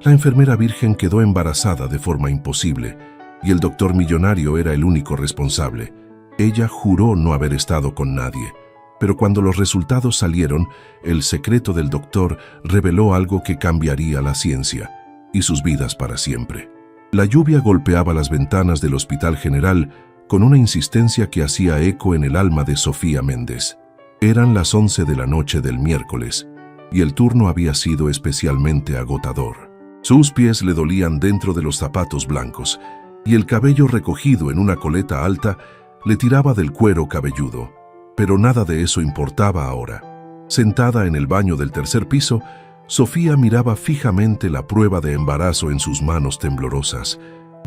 La enfermera virgen quedó embarazada de forma imposible y el doctor millonario era el único responsable. Ella juró no haber estado con nadie, pero cuando los resultados salieron, el secreto del doctor reveló algo que cambiaría la ciencia y sus vidas para siempre. La lluvia golpeaba las ventanas del Hospital General con una insistencia que hacía eco en el alma de Sofía Méndez. Eran las 11 de la noche del miércoles y el turno había sido especialmente agotador. Sus pies le dolían dentro de los zapatos blancos y el cabello recogido en una coleta alta le tiraba del cuero cabelludo. Pero nada de eso importaba ahora. Sentada en el baño del tercer piso, Sofía miraba fijamente la prueba de embarazo en sus manos temblorosas.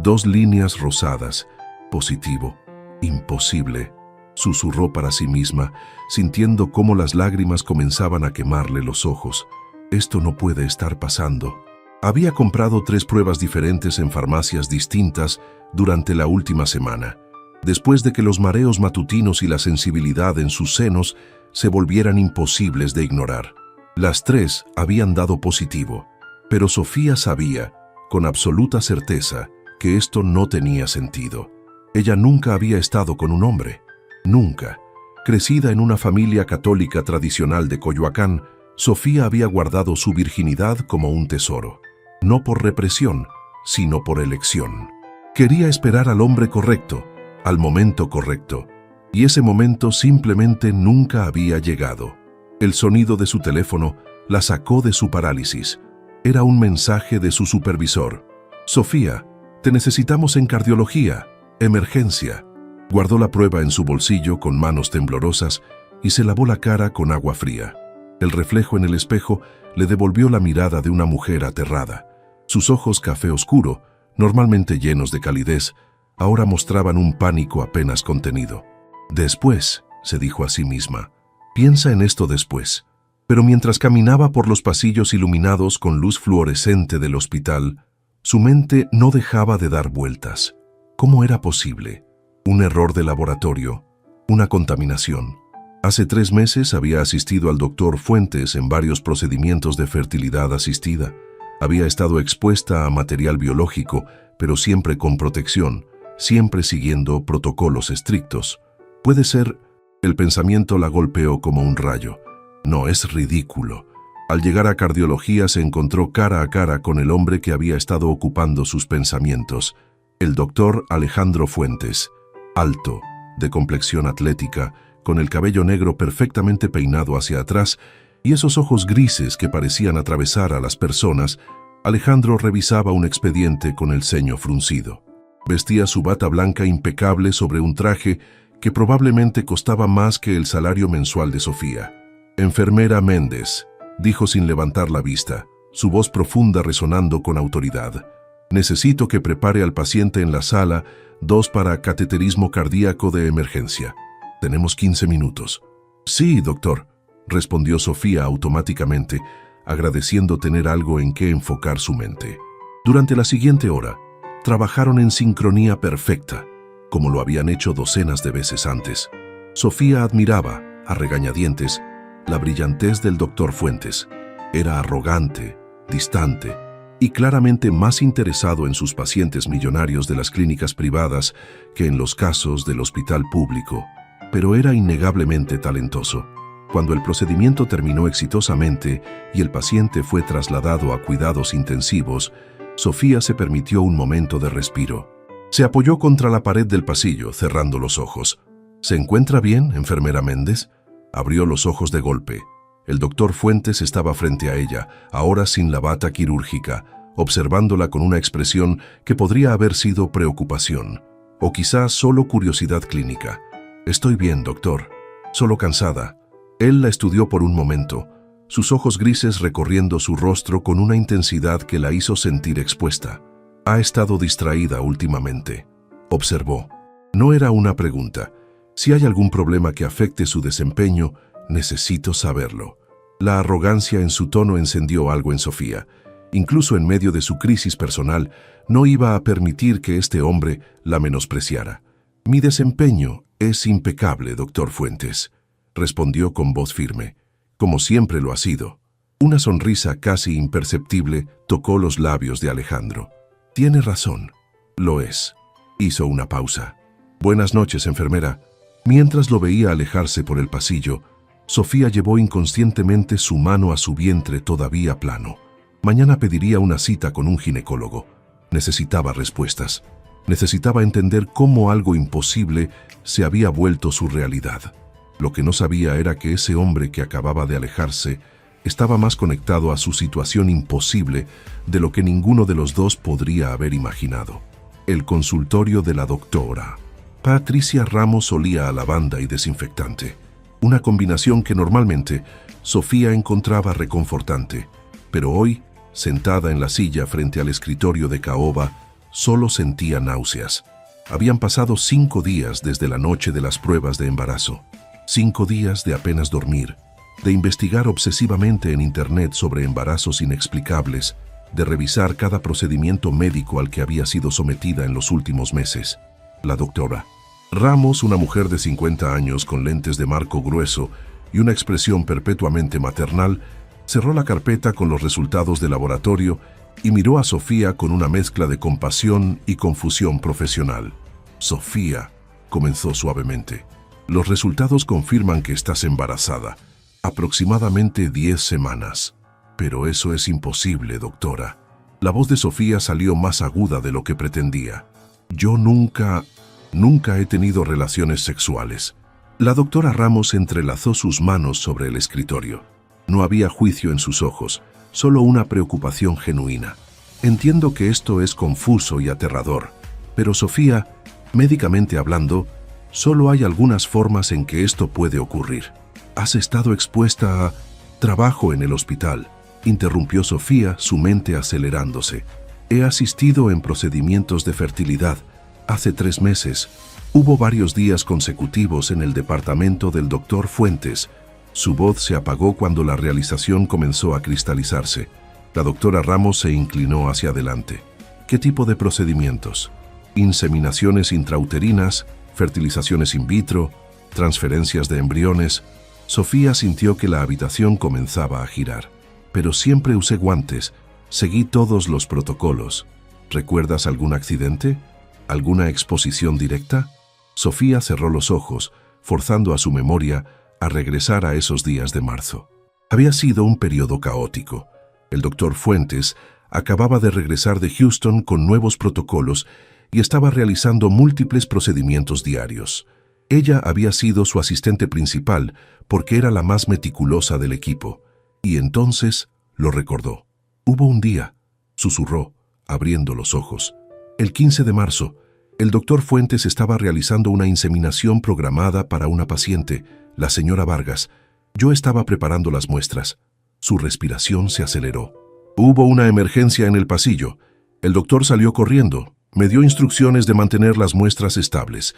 2 líneas rosadas. Positivo. Imposible. Susurró para sí misma, sintiendo cómo las lágrimas comenzaban a quemarle los ojos. Esto no puede estar pasando. Había comprado 3 pruebas diferentes en farmacias distintas durante la última semana, después de que los mareos matutinos y la sensibilidad en sus senos se volvieran imposibles de ignorar. Las 3 habían dado positivo, pero Sofía sabía, con absoluta certeza, que esto no tenía sentido. Ella nunca había estado con un hombre. Nunca. Crecida en una familia católica tradicional de Coyoacán, Sofía había guardado su virginidad como un tesoro. No por represión, sino por elección. Quería esperar al hombre correcto, al momento correcto, y ese momento simplemente nunca había llegado. El sonido de su teléfono la sacó de su parálisis. Era un mensaje de su supervisor. «Sofía, te necesitamos en cardiología. Emergencia». Guardó la prueba en su bolsillo con manos temblorosas y se lavó la cara con agua fría. El reflejo en el espejo le devolvió la mirada de una mujer aterrada. Sus ojos café oscuro, normalmente llenos de calidez, ahora mostraban un pánico apenas contenido. «Después», se dijo a sí misma, «piensa en esto después». Pero mientras caminaba por los pasillos iluminados con luz fluorescente del hospital, su mente no dejaba de dar vueltas. ¿Cómo era posible? Un error de laboratorio, una contaminación. Hace 3 meses había asistido al doctor Fuentes en varios procedimientos de fertilidad asistida. Había estado expuesta a material biológico, pero siempre con protección, siempre siguiendo protocolos estrictos. Puede ser, el pensamiento la golpeó como un rayo. No, es ridículo. Al llegar a cardiología se encontró cara a cara con el hombre que había estado ocupando sus pensamientos, el doctor Alejandro Fuentes, alto, de complexión atlética, con el cabello negro perfectamente peinado hacia atrás y esos ojos grises que parecían atravesar a las personas. Alejandro revisaba un expediente con el ceño fruncido. Vestía su bata blanca impecable sobre un traje que probablemente costaba más que el salario mensual de Sofía. «Enfermera Méndez», dijo sin levantar la vista, su voz profunda resonando con autoridad. «Necesito que prepare al paciente en la sala 2 para cateterismo cardíaco de emergencia. Tenemos 15 minutos». «Sí, doctor», respondió Sofía automáticamente, agradeciendo tener algo en que enfocar su mente. Durante la siguiente hora, trabajaron en sincronía perfecta, como lo habían hecho docenas de veces antes. Sofía admiraba, a regañadientes, la brillantez del doctor Fuentes. Era arrogante, distante y claramente más interesado en sus pacientes millonarios de las clínicas privadas que en los casos del hospital público, pero era innegablemente talentoso. Cuando el procedimiento terminó exitosamente y el paciente fue trasladado a cuidados intensivos, Sofía se permitió un momento de respiro. Se apoyó contra la pared del pasillo, cerrando los ojos. «¿Se encuentra bien, enfermera Méndez?» Abrió los ojos de golpe. El doctor Fuentes estaba frente a ella, ahora sin la bata quirúrgica, observándola con una expresión que podría haber sido preocupación, o quizás solo curiosidad clínica. «Estoy bien, doctor. Solo cansada». Él la estudió por un momento, sus ojos grises recorriendo su rostro con una intensidad que la hizo sentir expuesta. «Ha estado distraída últimamente», observó. No era una pregunta. «Si hay algún problema que afecte su desempeño, necesito saberlo». La arrogancia en su tono encendió algo en Sofía. Incluso en medio de su crisis personal, no iba a permitir que este hombre la menospreciara. «Mi desempeño es impecable, doctor Fuentes», respondió con voz firme, «como siempre lo ha sido». Una sonrisa casi imperceptible tocó los labios de Alejandro. Tiene razón. Lo es. Hizo una pausa. Buenas noches, enfermera. Mientras lo veía alejarse por el pasillo, Sofía llevó inconscientemente su mano a su vientre todavía plano. Mañana pediría una cita con un ginecólogo. Necesitaba respuestas. Necesitaba entender cómo algo imposible se había vuelto su realidad. Lo que no sabía era que ese hombre que acababa de alejarse estaba más conectado a su situación imposible de lo que ninguno de los dos podría haber imaginado. El consultorio de la doctora. Patricia Ramos olía a lavanda y desinfectante, una combinación que normalmente Sofía encontraba reconfortante, pero hoy, sentada en la silla frente al escritorio de caoba, solo sentía náuseas. Habían pasado 5 días desde la noche de las pruebas de embarazo, 5 días de apenas dormir, de investigar obsesivamente en internet sobre embarazos inexplicables, de revisar cada procedimiento médico al que había sido sometida en los últimos meses. La doctora Ramos, una mujer de 50 años con lentes de marco grueso y una expresión perpetuamente maternal, cerró la carpeta con los resultados del laboratorio y miró a Sofía con una mezcla de compasión y confusión profesional. Sofía, comenzó suavemente, los resultados confirman que estás embarazada, aproximadamente 10 semanas. Pero eso es imposible, doctora. La voz de Sofía salió más aguda de lo que pretendía. Yo nunca he tenido relaciones sexuales. La doctora Ramos entrelazó sus manos sobre el escritorio. No había juicio en sus ojos, solo una preocupación genuina. Entiendo que esto es confuso y aterrador, pero Sofía, médicamente hablando, solo hay algunas formas en que esto puede ocurrir. Has estado expuesta a trabajo en el hospital, interrumpió Sofía, su mente acelerándose. He asistido en procedimientos de fertilidad. Hace 3 meses, hubo varios días consecutivos en el departamento del doctor Fuentes. Su voz se apagó cuando la realización comenzó a cristalizarse. La doctora Ramos se inclinó hacia adelante. ¿Qué tipo de procedimientos? Inseminaciones intrauterinas, fertilizaciones in vitro, transferencias de embriones. Sofía sintió que la habitación comenzaba a girar. Pero siempre usé guantes. Seguí todos los protocolos. ¿Recuerdas algún accidente? ¿Alguna exposición directa? Sofía cerró los ojos, forzando a su memoria a regresar a esos días de marzo. Había sido un periodo caótico. El doctor Fuentes acababa de regresar de Houston con nuevos protocolos y estaba realizando múltiples procedimientos diarios. Ella había sido su asistente principal porque era la más meticulosa del equipo. Y entonces lo recordó. Hubo un día, susurró, abriendo los ojos. El 15 de marzo, el doctor Fuentes estaba realizando una inseminación programada para una paciente, la señora Vargas. Yo estaba preparando las muestras. Su respiración se aceleró. Hubo una emergencia en el pasillo. El doctor salió corriendo. Me dio instrucciones de mantener las muestras estables.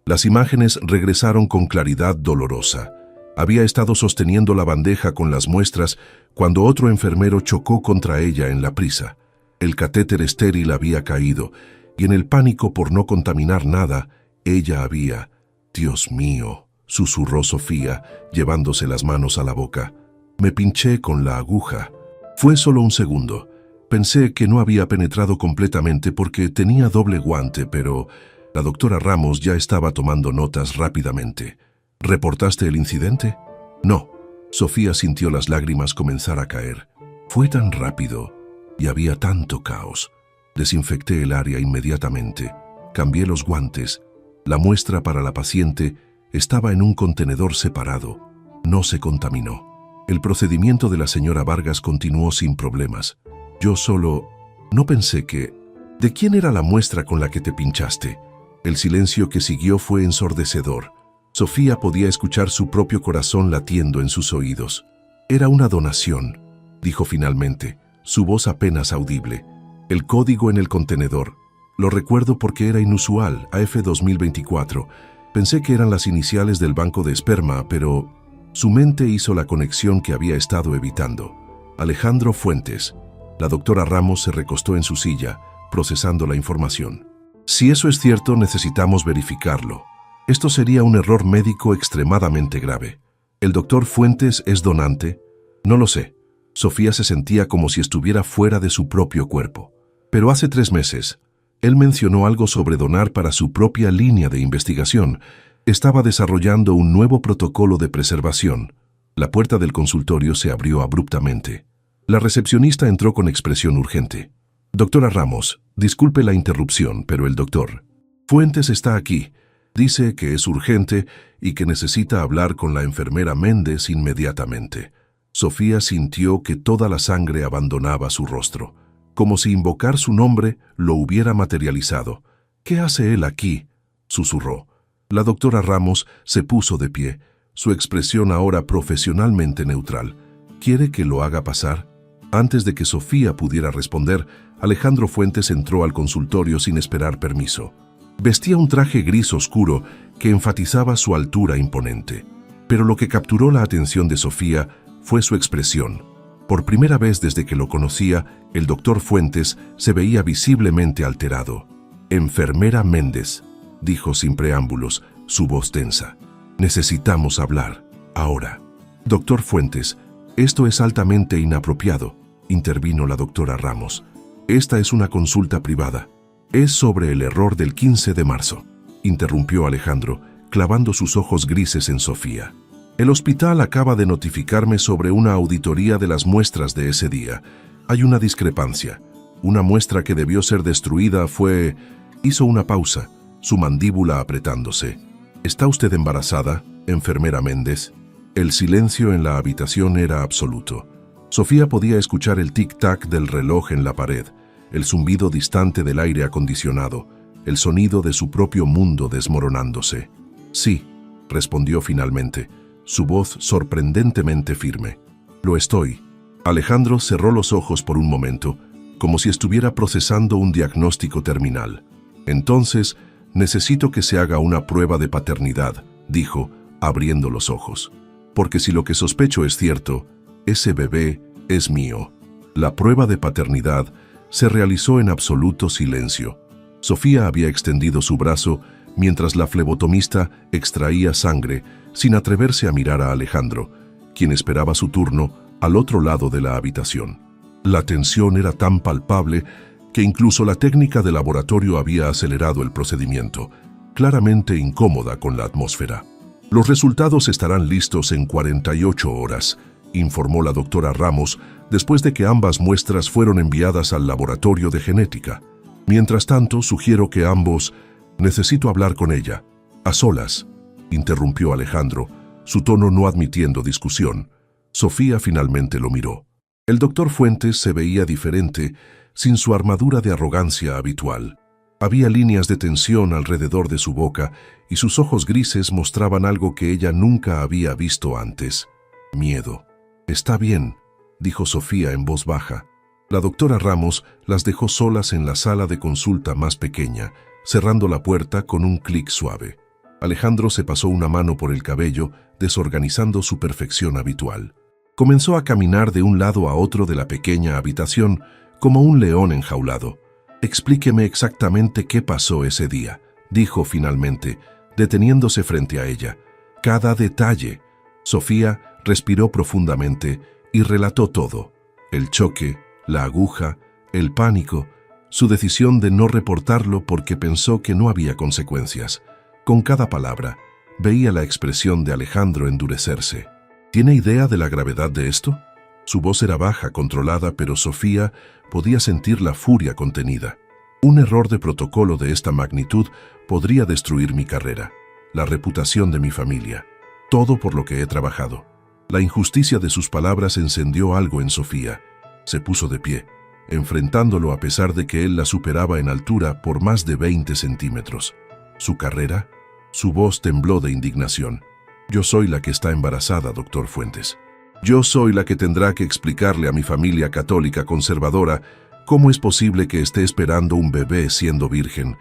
Las imágenes regresaron con claridad dolorosa. Había estado sosteniendo la bandeja con las muestras cuando otro enfermero chocó contra ella en la prisa. El catéter estéril había caído, y en el pánico por no contaminar nada, ella había... Dios mío, susurró Sofía, llevándose las manos a la boca. Me pinché con la aguja. Fue solo un segundo. Pensé que no había penetrado completamente porque tenía doble guante, pero la doctora Ramos ya estaba tomando notas rápidamente. ¿Reportaste el incidente? No. Sofía sintió las lágrimas comenzar a caer. Fue tan rápido y había tanto caos. Desinfecté el área inmediatamente. Cambié los guantes. La muestra para la paciente estaba en un contenedor separado. No se contaminó. El procedimiento de la señora Vargas continuó sin problemas. Yo solo... No pensé que... ¿De quién era la muestra con la que te pinchaste? El silencio que siguió fue ensordecedor. Sofía podía escuchar su propio corazón latiendo en sus oídos. Era una donación, dijo finalmente, su voz apenas audible. El código en el contenedor. Lo recuerdo porque era inusual, AF 2024. Pensé que eran las iniciales del banco de esperma, pero su mente hizo la conexión que había estado evitando. Alejandro Fuentes. La doctora Ramos se recostó en su silla, procesando la información. Si eso es cierto, necesitamos verificarlo. Esto sería un error médico extremadamente grave. ¿El doctor Fuentes es donante? No lo sé. Sofía se sentía como si estuviera fuera de su propio cuerpo. Pero hace 3 meses, él mencionó algo sobre donar para su propia línea de investigación. Estaba desarrollando un nuevo protocolo de preservación. La puerta del consultorio se abrió abruptamente. La recepcionista entró con expresión urgente. Doctora Ramos, disculpe la interrupción, pero el doctor Fuentes está aquí. Dice que es urgente y que necesita hablar con la enfermera Méndez inmediatamente. Sofía sintió que toda la sangre abandonaba su rostro, como si invocar su nombre lo hubiera materializado. ¿Qué hace él aquí?, susurró. La doctora Ramos se puso de pie, su expresión ahora profesionalmente neutral. ¿Quiere que lo haga pasar? Antes de que Sofía pudiera responder, Alejandro Fuentes entró al consultorio sin esperar permiso. Vestía un traje gris oscuro que enfatizaba su altura imponente. Pero lo que capturó la atención de Sofía fue su expresión. Por primera vez desde que lo conocía, el doctor Fuentes se veía visiblemente alterado. «Enfermera Méndez», dijo sin preámbulos, su voz tensa. «Necesitamos hablar, ahora». «Doctor Fuentes, esto es altamente inapropiado», intervino la doctora Ramos. «Esta es una consulta privada». «Es sobre el error del 15 de marzo», interrumpió Alejandro, clavando sus ojos grises en Sofía. «El hospital acaba de notificarme sobre una auditoría de las muestras de ese día. Hay una discrepancia. Una muestra que debió ser destruida fue...» Hizo una pausa, su mandíbula apretándose. «¿Está usted embarazada, enfermera Méndez?» El silencio en la habitación era absoluto. Sofía podía escuchar el tic-tac del reloj en la pared, el zumbido distante del aire acondicionado, el sonido de su propio mundo desmoronándose. «Sí», respondió finalmente, su voz sorprendentemente firme. «Lo estoy». Alejandro cerró los ojos por un momento, como si estuviera procesando un diagnóstico terminal. «Entonces, necesito que se haga una prueba de paternidad», dijo, abriendo los ojos. «Porque si lo que sospecho es cierto, ese bebé es mío». La prueba de paternidad se realizó en absoluto silencio. Sofía había extendido su brazo mientras la flebotomista extraía sangre sin atreverse a mirar a Alejandro, quien esperaba su turno al otro lado de la habitación. La tensión era tan palpable que incluso la técnica de laboratorio había acelerado el procedimiento, claramente incómoda con la atmósfera. «Los resultados estarán listos en 48 horas», informó la doctora Ramos después de que ambas muestras fueron enviadas al laboratorio de genética. «Mientras tanto, sugiero que ambos...» «Necesito hablar con ella. A solas», interrumpió Alejandro, su tono no admitiendo discusión. Sofía finalmente lo miró. El doctor Fuentes se veía diferente, sin su armadura de arrogancia habitual. Había líneas de tensión alrededor de su boca y sus ojos grises mostraban algo que ella nunca había visto antes: miedo. «Está bien», dijo Sofía en voz baja. La doctora Ramos las dejó solas en la sala de consulta más pequeña, cerrando la puerta con un clic suave. Alejandro se pasó una mano por el cabello, desorganizando su perfección habitual. Comenzó a caminar de un lado a otro de la pequeña habitación, como un león enjaulado. «Explíqueme exactamente qué pasó ese día», dijo finalmente, deteniéndose frente a ella. «Cada detalle». Sofía respiró profundamente y relató todo: el choque, la aguja, el pánico, su decisión de no reportarlo porque pensó que no había consecuencias. Con cada palabra, veía la expresión de Alejandro endurecerse. ¿Tiene idea de la gravedad de esto? Su voz era baja, controlada, pero Sofía podía sentir la furia contenida. Un error de protocolo de esta magnitud podría destruir mi carrera, la reputación de mi familia, todo por lo que he trabajado. La injusticia de sus palabras encendió algo en Sofía. Se puso de pie, enfrentándolo a pesar de que él la superaba en altura por más de 20 centímetros. ¿Su carrera? Su voz tembló de indignación. «Yo soy la que está embarazada, doctor Fuentes. Yo soy la que tendrá que explicarle a mi familia católica conservadora cómo es posible que esté esperando un bebé siendo virgen.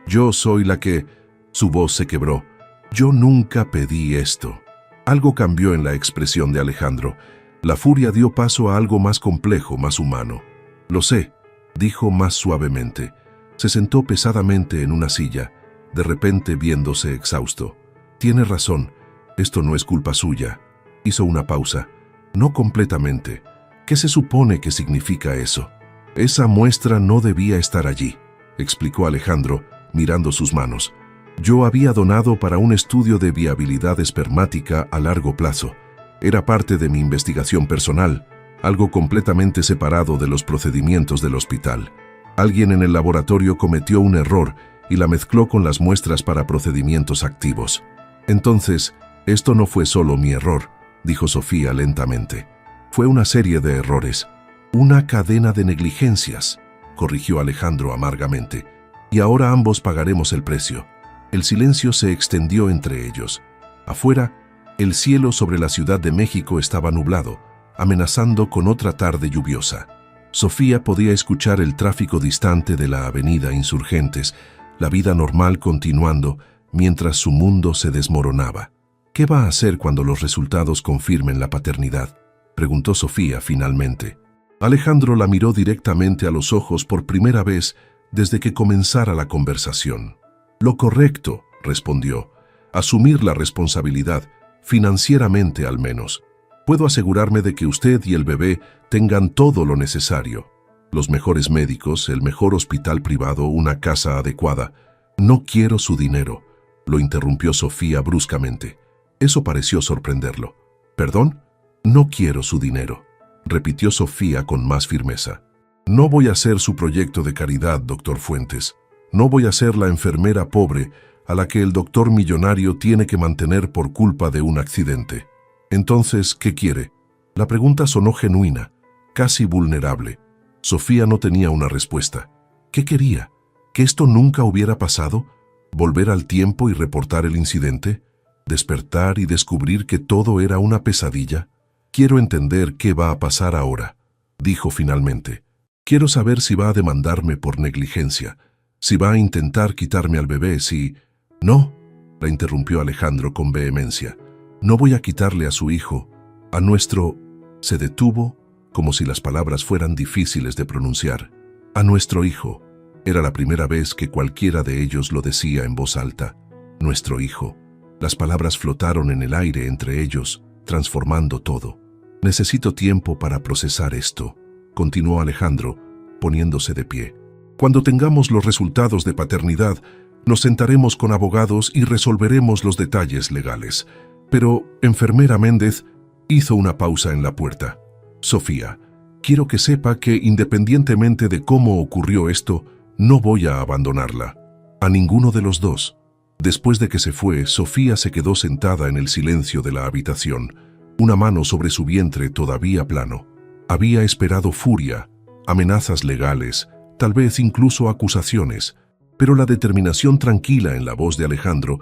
Yo soy la que...» Su voz se quebró. «Yo nunca pedí esto». Algo cambió en la expresión de Alejandro. La furia dio paso a algo más complejo, más humano. «Lo sé», dijo más suavemente. Se sentó pesadamente en una silla, de repente viéndose exhausto. «Tiene razón, esto no es culpa suya». Hizo una pausa. No completamente. ¿Qué se supone que significa eso? Esa muestra no debía estar allí, explicó Alejandro, mirando sus manos. Yo había donado para un estudio de viabilidad espermática a largo plazo. Era parte de mi investigación personal, algo completamente separado de los procedimientos del hospital. Alguien en el laboratorio cometió un error y la mezcló con las muestras para procedimientos activos. Entonces, esto no fue solo mi error, dijo Sofía lentamente. Fue una serie de errores. Una cadena de negligencias, corrigió Alejandro amargamente. Y ahora ambos pagaremos el precio. El silencio se extendió entre ellos. Afuera, el cielo sobre la Ciudad de México estaba nublado, amenazando con otra tarde lluviosa. Sofía podía escuchar el tráfico distante de la avenida Insurgentes, la vida normal continuando mientras su mundo se desmoronaba. ¿Qué va a hacer cuando los resultados confirmen la paternidad?, preguntó Sofía finalmente. Alejandro la miró directamente a los ojos por primera vez desde que comenzara la conversación. Lo correcto, respondió, asumir la responsabilidad, financieramente al menos. Puedo asegurarme de que usted y el bebé tengan todo lo necesario. Los mejores médicos, el mejor hospital privado, una casa adecuada. No quiero su dinero, lo interrumpió Sofía bruscamente. Eso pareció sorprenderlo. ¿Perdón? No quiero su dinero, repitió Sofía con más firmeza. No voy a ser su proyecto de caridad, doctor Fuentes. No voy a ser la enfermera pobre a la que el doctor millonario tiene que mantener por culpa de un accidente. Entonces, ¿qué quiere? La pregunta sonó genuina, casi vulnerable. Sofía no tenía una respuesta. ¿Qué quería? ¿Que esto nunca hubiera pasado? ¿Volver al tiempo y reportar el incidente? ¿Despertar y descubrir que todo era una pesadilla? Quiero entender qué va a pasar ahora, dijo finalmente. Quiero saber si va a demandarme por negligencia, si va a intentar quitarme al bebé, si... No, la interrumpió Alejandro con vehemencia. No voy a quitarle a su hijo, a nuestro... Se detuvo, como si las palabras fueran difíciles de pronunciar. A nuestro hijo. Era la primera vez que cualquiera de ellos lo decía en voz alta. Nuestro hijo. Las palabras flotaron en el aire entre ellos, transformando todo. Necesito tiempo para procesar esto, continuó Alejandro, poniéndose de pie. Cuando tengamos los resultados de paternidad, nos sentaremos con abogados y resolveremos los detalles legales. Pero, enfermera Méndez, hizo una pausa en la puerta. Sofía, quiero que sepa que independientemente de cómo ocurrió esto, no voy a abandonarla. A ninguno de los dos. Después de que se fue, Sofía se quedó sentada en el silencio de la habitación, una mano sobre su vientre todavía plano. Había esperado furia, amenazas legales, tal vez incluso acusaciones, pero la determinación tranquila en la voz de Alejandro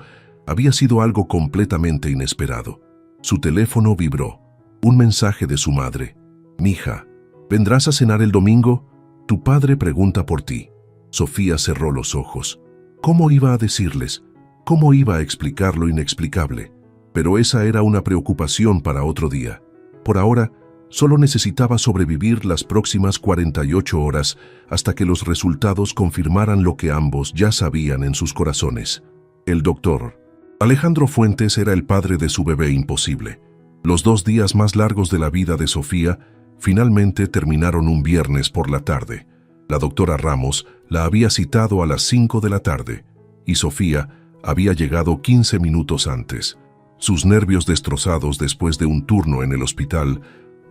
había sido algo completamente inesperado. Su teléfono vibró. Un mensaje de su madre. «Mija, ¿vendrás a cenar el domingo? Tu padre pregunta por ti». Sofía cerró los ojos. ¿Cómo iba a decirles? ¿Cómo iba a explicar lo inexplicable? Pero esa era una preocupación para otro día. Por ahora, solo necesitaba sobrevivir las próximas 48 horas hasta que los resultados confirmaran lo que ambos ya sabían en sus corazones. El doctor Alejandro Fuentes era el padre de su bebé imposible. Los 2 días más largos de la vida de Sofía finalmente terminaron un viernes por la tarde. La doctora Ramos la había citado a las 5 de la tarde y Sofía había llegado 15 minutos antes. Sus nervios destrozados después de un turno en el hospital,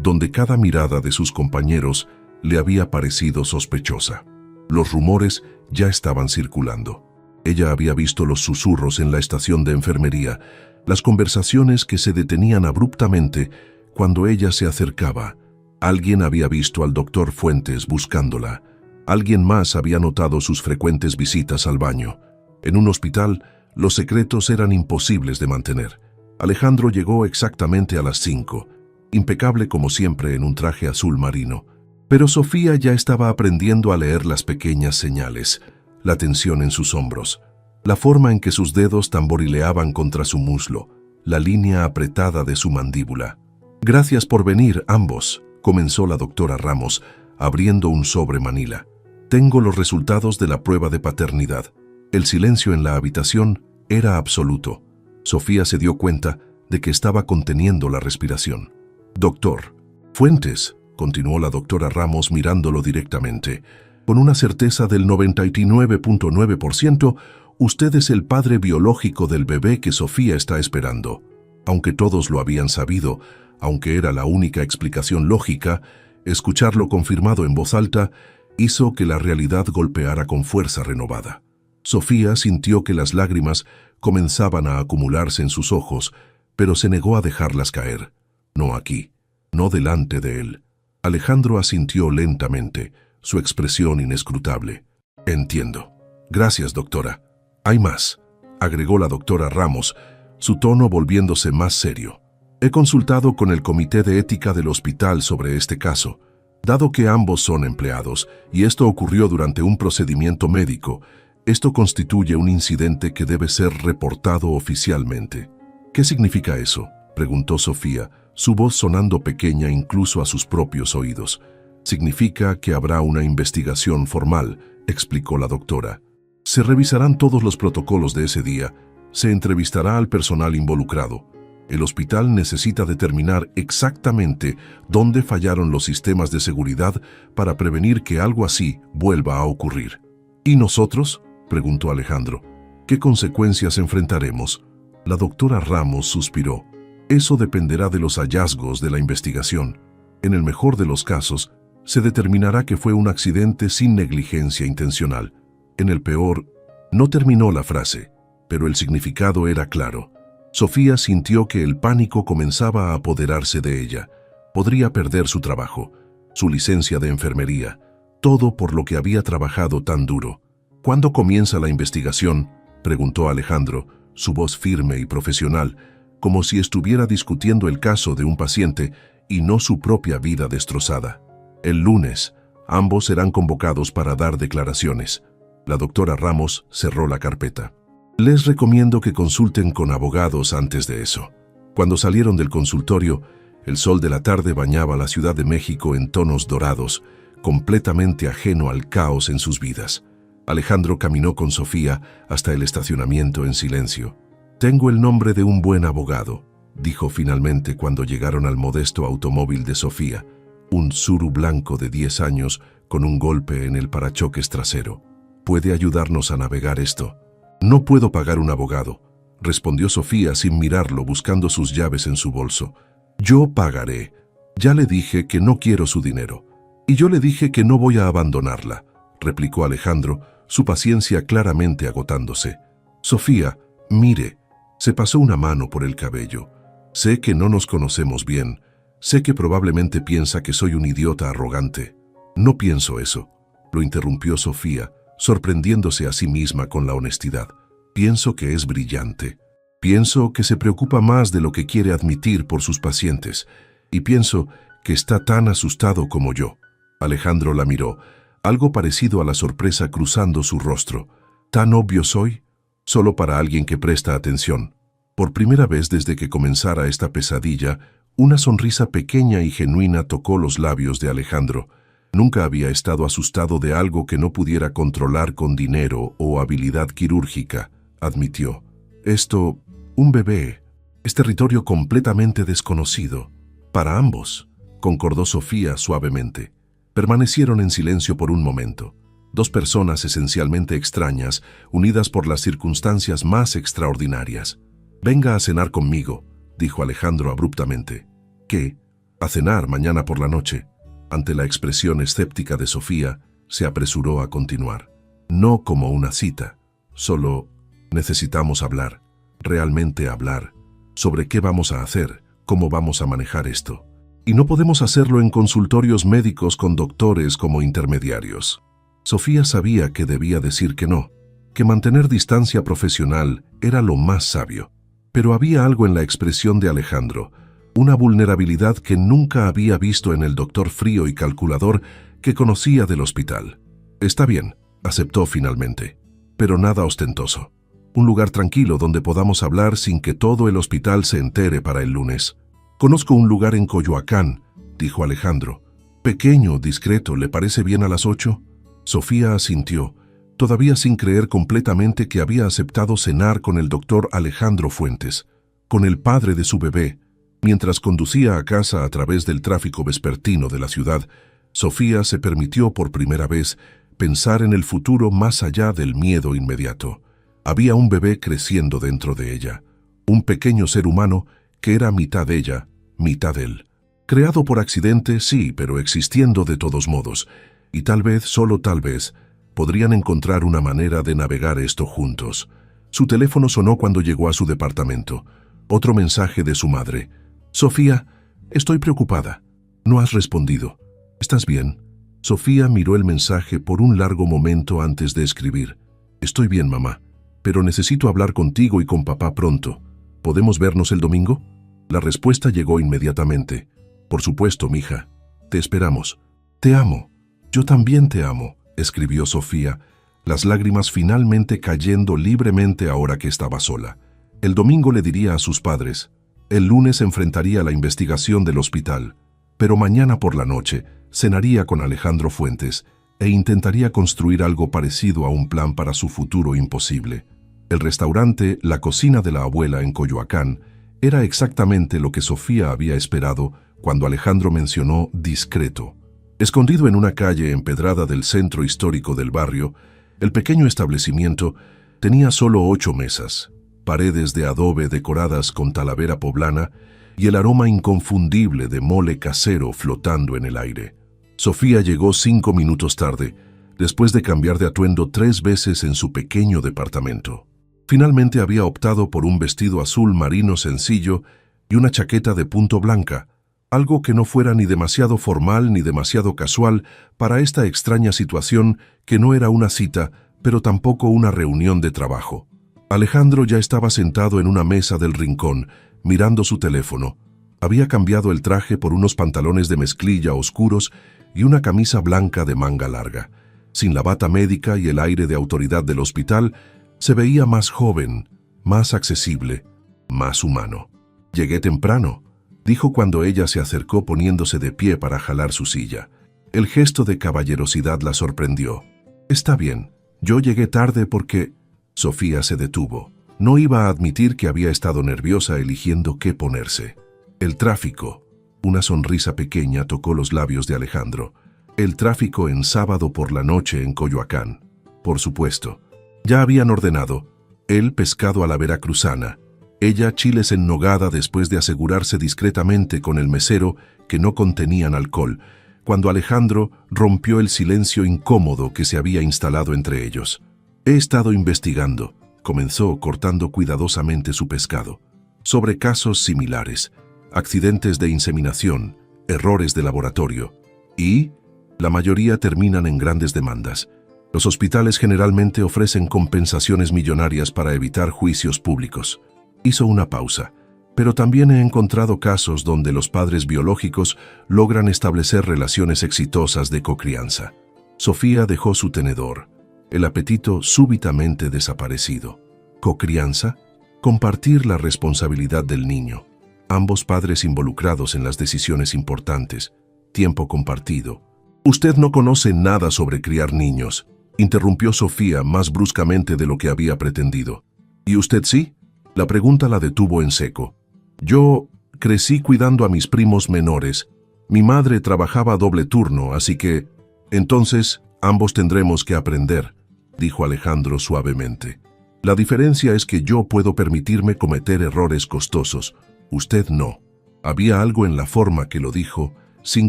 donde cada mirada de sus compañeros le había parecido sospechosa. Los rumores ya estaban circulando. Ella había visto los susurros en la estación de enfermería, las conversaciones que se detenían abruptamente cuando ella se acercaba. Alguien había visto al doctor Fuentes buscándola. Alguien más había notado sus frecuentes visitas al baño. En un hospital, los secretos eran imposibles de mantener. Alejandro llegó exactamente a las 5, impecable como siempre en un traje azul marino. Pero Sofía ya estaba aprendiendo a leer las pequeñas señales, la tensión en sus hombros, la forma en que sus dedos tamborileaban contra su muslo, la línea apretada de su mandíbula. «Gracias por venir, ambos», comenzó la doctora Ramos, abriendo un sobre manila. «Tengo los resultados de la prueba de paternidad». El silencio en la habitación era absoluto. Sofía se dio cuenta de que estaba conteniendo la respiración. Doctor Fuentes, continuó la doctora Ramos mirándolo directamente, con una certeza del 99.9%, usted es el padre biológico del bebé que Sofía está esperando. Aunque todos lo habían sabido, aunque era la única explicación lógica, escucharlo confirmado en voz alta hizo que la realidad golpeara con fuerza renovada. Sofía sintió que las lágrimas comenzaban a acumularse en sus ojos, pero se negó a dejarlas caer. No aquí, no delante de él. Alejandro asintió lentamente, su expresión inescrutable. Entiendo. Gracias, doctora. Hay más, agregó la doctora Ramos, su tono volviéndose más serio. He consultado con el Comité de Ética del hospital sobre este caso. Dado que ambos son empleados, y esto ocurrió durante un procedimiento médico, esto constituye un incidente que debe ser reportado oficialmente. ¿Qué significa eso?, preguntó Sofía, su voz sonando pequeña incluso a sus propios oídos. Significa que habrá una investigación formal, explicó la doctora. Se revisarán todos los protocolos de ese día, se entrevistará al personal involucrado. El hospital necesita determinar exactamente dónde fallaron los sistemas de seguridad para prevenir que algo así vuelva a ocurrir. ¿Y nosotros?, preguntó Alejandro. ¿Qué consecuencias enfrentaremos? La doctora Ramos suspiró. Eso dependerá de los hallazgos de la investigación. En el mejor de los casos, se determinará que fue un accidente sin negligencia intencional. En el peor, no terminó la frase, pero el significado era claro. Sofía sintió que el pánico comenzaba a apoderarse de ella. Podría perder su trabajo, su licencia de enfermería, todo por lo que había trabajado tan duro. ¿Cuándo comienza la investigación?, preguntó Alejandro, su voz firme y profesional, como si estuviera discutiendo el caso de un paciente y no su propia vida destrozada. El lunes, ambos serán convocados para dar declaraciones. La doctora Ramos cerró la carpeta. Les recomiendo que consulten con abogados antes de eso. Cuando salieron del consultorio, el sol de la tarde bañaba la Ciudad de México en tonos dorados, completamente ajeno al caos en sus vidas. Alejandro caminó con Sofía hasta el estacionamiento en silencio. «Tengo el nombre de un buen abogado», dijo finalmente cuando llegaron al modesto automóvil de Sofía, un Tsuru blanco de 10 años con un golpe en el parachoques trasero. «¿Puede ayudarnos a navegar esto?» «No puedo pagar un abogado», respondió Sofía sin mirarlo, buscando sus llaves en su bolso. «Yo pagaré. Ya le dije que no quiero su dinero. Y yo le dije que no voy a abandonarla», replicó Alejandro, su paciencia claramente agotándose. «Sofía, mire», se pasó una mano por el cabello. «Sé que no nos conocemos bien. Sé que probablemente piensa que soy un idiota arrogante». «No pienso eso», lo interrumpió Sofía, sorprendiéndose a sí misma con la honestidad. «Pienso que es brillante. Pienso que se preocupa más de lo que quiere admitir por sus pacientes. Y pienso que está tan asustado como yo». Alejandro la miró, algo parecido a la sorpresa cruzando su rostro. «¿Tan obvio soy?» Solo para alguien que presta atención. Por primera vez desde que comenzara esta pesadilla, una sonrisa pequeña y genuina tocó los labios de Alejandro. Nunca había estado asustado de algo que no pudiera controlar con dinero o habilidad quirúrgica, admitió. «Esto, un bebé, es territorio completamente desconocido. Para ambos», concordó Sofía suavemente. Permanecieron en silencio por un momento. Dos personas esencialmente extrañas, unidas por las circunstancias más extraordinarias. «Venga a cenar conmigo», dijo Alejandro abruptamente. «¿Qué? A cenar mañana por la noche». Ante la expresión escéptica de Sofía, se apresuró a continuar. «No como una cita, solo necesitamos hablar, realmente hablar, sobre qué vamos a hacer, cómo vamos a manejar esto. Y no podemos hacerlo en consultorios médicos con doctores como intermediarios». Sofía sabía que debía decir que no, que mantener distancia profesional era lo más sabio. Pero había algo en la expresión de Alejandro, una vulnerabilidad que nunca había visto en el doctor frío y calculador que conocía del hospital. «Está bien», aceptó finalmente, «pero nada ostentoso. Un lugar tranquilo donde podamos hablar sin que todo el hospital se entere para el lunes. Conozco un lugar en Coyoacán», dijo Alejandro. «Pequeño, discreto, ¿le parece bien a las 8? Sofía asintió, todavía sin creer completamente que había aceptado cenar con el doctor Alejandro Fuentes, con el padre de su bebé, Mientras conducía a casa a través del tráfico vespertino de la ciudad, Sofía se permitió por primera vez pensar en el futuro más allá del miedo inmediato. Había un bebé creciendo dentro de ella, un pequeño ser humano que era mitad ella, mitad él. Creado por accidente, sí, pero existiendo de todos modos, y tal vez, solo tal vez, podrían encontrar una manera de navegar esto juntos. Su teléfono sonó cuando llegó a su departamento. Otro mensaje de su madre. «Sofía, estoy preocupada. No has respondido. ¿Estás bien?» Sofía miró el mensaje por un largo momento antes de escribir. «Estoy bien, mamá, pero necesito hablar contigo y con papá pronto. ¿Podemos vernos el domingo?» La respuesta llegó inmediatamente. «Por supuesto, mija. Te esperamos». «Te amo. Yo también te amo», escribió Sofía, las lágrimas finalmente cayendo libremente ahora que estaba sola. El domingo le diría a sus padres. El lunes enfrentaría la investigación del hospital. Pero mañana por la noche cenaría con Alejandro Fuentes e intentaría construir algo parecido a un plan para su futuro imposible. El restaurante La Cocina de la Abuela en Coyoacán era exactamente lo que Sofía había esperado cuando Alejandro mencionó discreto. Escondido en una calle empedrada del centro histórico del barrio, el pequeño establecimiento tenía solo 8 mesas, paredes de adobe decoradas con talavera poblana y el aroma inconfundible de mole casero flotando en el aire. Sofía llegó 5 minutos tarde, después de cambiar de atuendo 3 veces en su pequeño departamento. Finalmente había optado por un vestido azul marino sencillo y una chaqueta de punto blanca, algo que no fuera ni demasiado formal ni demasiado casual para esta extraña situación que no era una cita, pero tampoco una reunión de trabajo. Alejandro ya estaba sentado en una mesa del rincón, mirando su teléfono. Había cambiado el traje por unos pantalones de mezclilla oscuros y una camisa blanca de manga larga. Sin la bata médica y el aire de autoridad del hospital, se veía más joven, más accesible, más humano. «Llegué temprano», dijo cuando ella se acercó poniéndose de pie para jalar su silla. El gesto de caballerosidad la sorprendió. «Está bien, yo llegué tarde porque...» Sofía se detuvo. No iba a admitir que había estado nerviosa eligiendo qué ponerse. El tráfico. Una sonrisa pequeña tocó los labios de Alejandro. El tráfico en sábado por la noche en Coyoacán. Por supuesto. Ya habían ordenado. Él pescado a la veracruzana. Ella chiles en nogada después de asegurarse discretamente con el mesero que no contenían alcohol, cuando Alejandro rompió el silencio incómodo que se había instalado entre ellos. «He estado investigando», comenzó cortando cuidadosamente su pescado, «sobre casos similares, accidentes de inseminación, errores de laboratorio, y la mayoría terminan en grandes demandas. Los hospitales generalmente ofrecen compensaciones millonarias para evitar juicios públicos». Hizo una pausa. «Pero también he encontrado casos donde los padres biológicos logran establecer relaciones exitosas de cocrianza». Sofía dejó su tenedor, el apetito súbitamente desaparecido. ¿Cocrianza? Compartir la responsabilidad del niño. Ambos padres involucrados en las decisiones importantes. Tiempo compartido. «Usted no conoce nada sobre criar niños», interrumpió Sofía más bruscamente de lo que había pretendido. «¿Y usted sí?». La pregunta la detuvo en seco. «Yo crecí cuidando a mis primos menores. Mi madre trabajaba doble turno, así que... Entonces, ambos tendremos que aprender», dijo Alejandro suavemente. «La diferencia es que yo puedo permitirme cometer errores costosos. Usted no». Había algo en la forma que lo dijo, sin